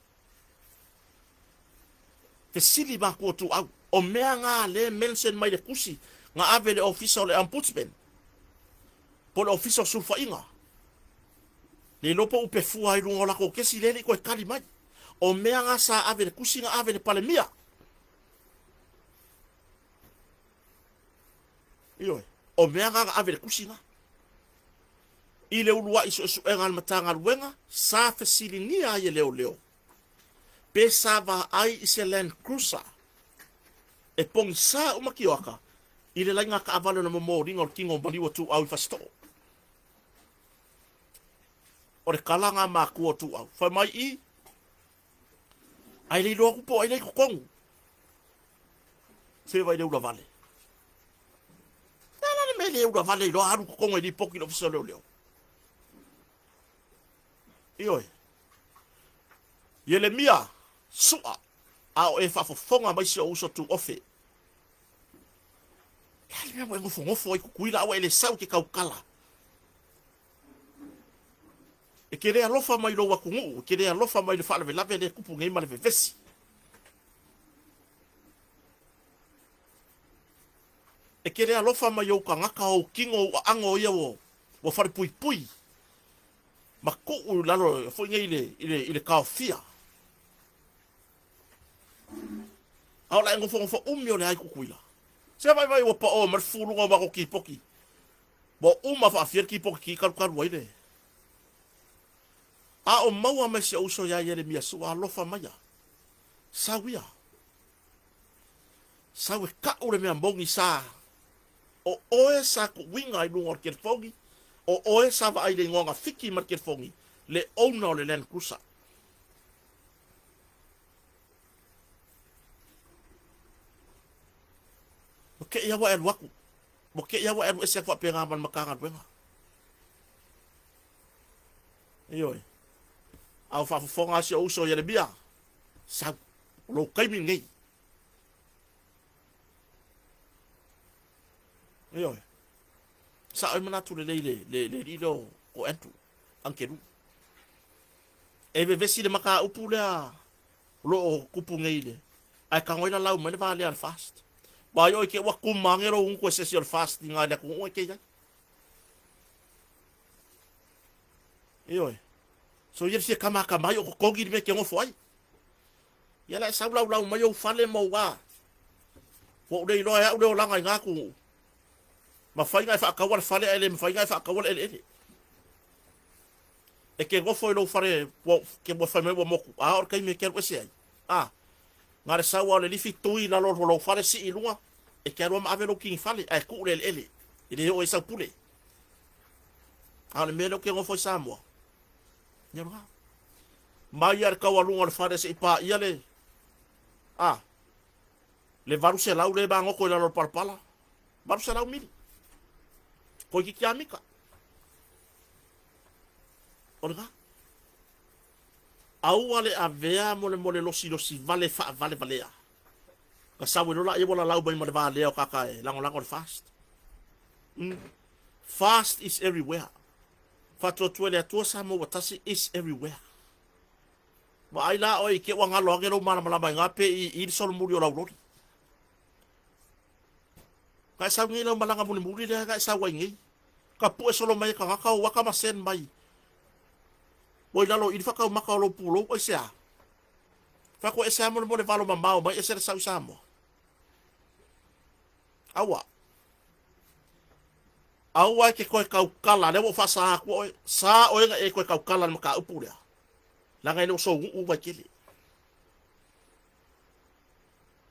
Fesili ba ko tu au. O mea ngā le mention mai le kusi. Ngā ave le ofisa o le ombudsman. Po le ofisa o sulfa inga. Le lopo upe fua i runga o lako kesi lele koe kali mai. O mea ngā sa ave le kusi ngā ave le palemia. Ioi. O mea ngā ave le kusi ngā. I le ulua iso esu enga matanga luenga. Sa fesili ni aie leo. Pesa va ai ise Land Cruiser. E pong sa umaki waka. I le lainga ka avalo na momo ringa o kingo maliwa tu au i fasto. O le kalanga ma kua tu au. Whai mai i. Ai lei loa kupo, ai lei kukongu. Se vai leu la vale. Nana me leu la vale loa haru kukongu i li poki lo fisa leo. Ioi. Ye le mia sua. A o e whafofonga mai si o uso tu ofe. Mea mo ngofo ai kuila awa ele sau ke kaukala. E kere alofa mai lo wakungu, kere alofa mai le fala velave le kupu ngai male vesi. E kere alofa mai o kangaka o kingo o ango ia o fare pui pui. Ma ko u lalo foi ngai ile kaofia. Au la ngofo umio le ai kukuila. Se vai o pa o mar fulu o ba ko ki poki. Bo uma fa fier ki poki karu waile. A o maua me se uso ya Yeremia su a lofa maya. Sawia. Sawe ka ure mea mbongi sa. O oe sa ku winga i lunga o kerfongi. O oe sa va aile ngonga fiki mar kerfongi. Le ona o le len kusa. Moke ia wa waku. Moke ia wa ese fa penga man makanga wenga. Ioi. Au fa fonga se uso Yeremia. Sa lo kaimi ngai. Ioi. Sa ai mana tu le ilo o entu ankeru. Eve vesi le maka upu le lo kupu ngai le. Ai ka ngoina lau mele va le fast. Ba yo ke wa kumangero un ko session fast nga le ko o ke ya. Ioi. So yer se kama yo ko gi me ke ngo foi. Ya la sa lau mai yo fale mo wa. Wo de lo ya o la nga ku. Ma fai ngai fa kawal fale ele ma fai ngai fa kawal ele. E ke ngo foi lo fare wo ke mo fa me wo mo a or kai me ke ko se ai. Ah. Ngare sa wa le lifi tui la lo fare si ilunga. E ke ro ma ave lo king fale ai ku le ele. Ile o isa pule. Ale me lo ke ngo foi sa mo. Nyarga. Mai ar kawalunga le fare se pa iale. Ah. Le varu se lau le bango ko la lo parpala. Varu se lau mili. Ko ki kiamika. Orga. Au ale avea mole losi vale valea. Ka sawe no la e wala lau bai ma vale o kakae lango fast. Fast is everywhere. Fato tuele atua sa mo watasi is everywhere. Wa ai la oi ke wanga lo ngelo mana mala nga pe I sol muri o la lori. Ka sa ngelo malanga muri le ka sa wa ngi. Ka pu solo mai ka ka wa ka masen mai. Woi lalo I fa ka maka lo pulo o sia. Fa ko esa mo le valo mamao mai esa sa usamo. Awa ke koe kaukala, ne wo fa sa ko sa o nga e koe kaukala maka upule. La ngai no so u wa kile.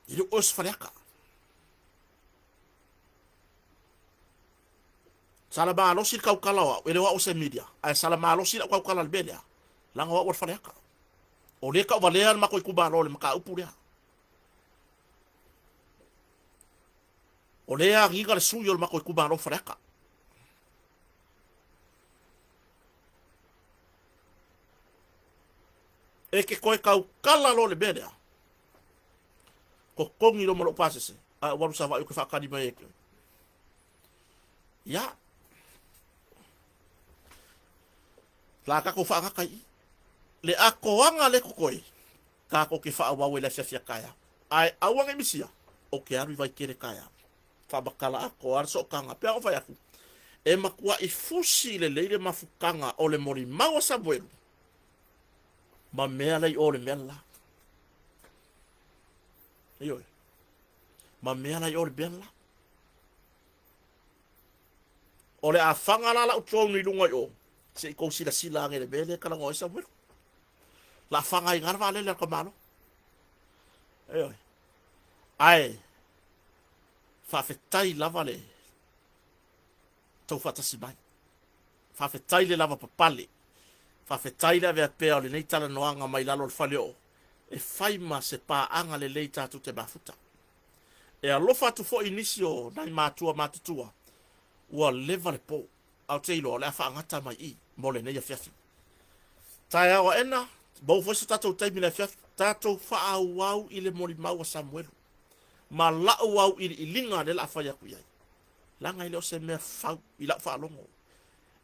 Ile os faleka. Sala ba lo sil kaukala wa, ele wa o se media. Ai sala ma lo sil kaukala al belia. La nga wa faleka. O le ka valea mako kuba lo le maka upule. O le a giga le suyo mako kuba lo faleka. E ke koe kau kala lo le bea. Ko kongi lo malo pasese. A waru sa va yo ke whakari mai eke. Ya. La kako whakakai. Le a koanga le kokoe. Kako ke whaawawe la fia kaya. Ai awanga misia. O ke aru vai kere kaya. Whabakala a ko arso kanga. Pea o vai aku. E makua I fusi le leire mafukanga o le mori maua sa buelu. Ma mea lai o le mea la. Ioi. Ma mea lai o le mea la. O le a whangala la utou ni lunga o. Se I kou sila nge le mele kala ngoi sa mwero. La whanga I ngarwa le ka malo. Ioi. Ai. Whawhetai lava le. Tau whatasi mai. Whawhetai le lava papale. Whawhetai le vea pēo le nei tala noanga mai lalo le whale o. E whaima se pā anga le lei tātu te mafuta. E alofa tu fo inisi o nai mātua mātutua. Ua leva le pō. Au te ilo le a whaangata mai I. Mo le nei a fiafi. Tai awa ena. Bau fwese tātou taimi le fiafi. Tātou whaau wau I le mori maua Samuelu. Ma lau wau I linga le la whai aku iai. langa ile o se me fau ila fa longo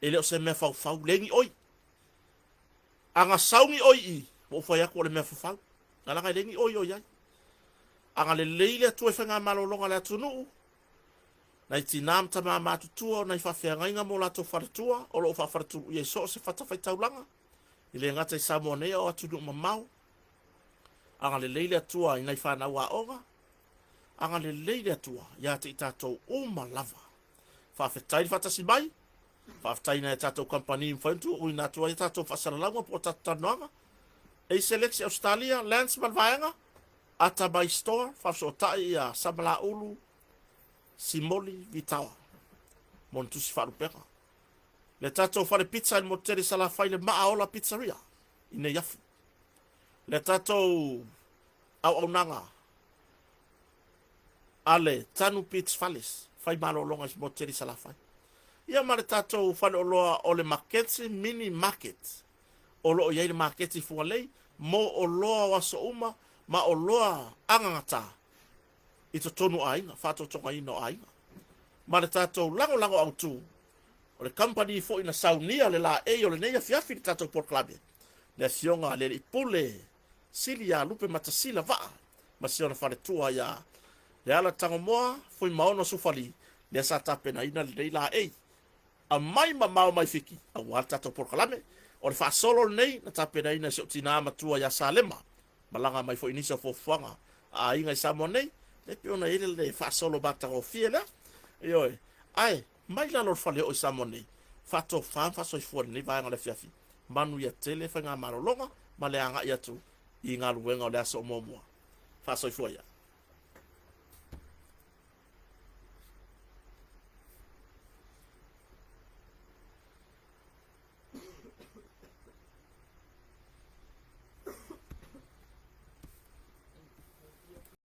ele o se me fau fau lengi oi anga saungi oi i mo fa ya ko le me fau langa lengi oi oi ai anga le leile tu e fanga malolonga le tunu na itinam tama matutua na ifafea inga mo la to fartua o lo fa fartu ye so se fata fa taulanga ile ngata samone o atu mamau anga le leile tua ina fa na wa oga anga le leile tua ya te tato o malava fa fetai fata sibai fa fetai na tato company mfantu o ina tua tato fa salama po tatananga e selection Australia Lance Malvaenga ata by store fa so tai ya sabla ulu simoli vitawa montu si faru peka le tato fa le pizza il moteri sala fai le maaola pizzeria ine yafu le tato au nanga ale tanu pizza falis fai malo longa si moteri sala fai ia ma le tato fa le oloa o le market mini market olo ia le market fu lei mo oloa waso uma ma oloa angangata ito tonu ainga fato tonga ino ainga ma le tato lango au tu o le company fo ina saunia le la e o le neia fiafi le tato Port Club le fionga le pule silia lupe matasila va ma siona fale tua ya le ala tango moa foi maono sufali le sa tape na ina le la e a mai mamau mai fiki a wa tato Port Club o le fa solo nei na tape na ina so tina matua ya salema malanga mai fo inisa fo fanga a inga samonei le piona ile le fa solo bata o fiela yo ai mai la lo fale o samoni fato fa so fo ni va ngale fiafi manu ya tele fa nga marolonga male anga ya tu inga luenga le so momo fa so fo ya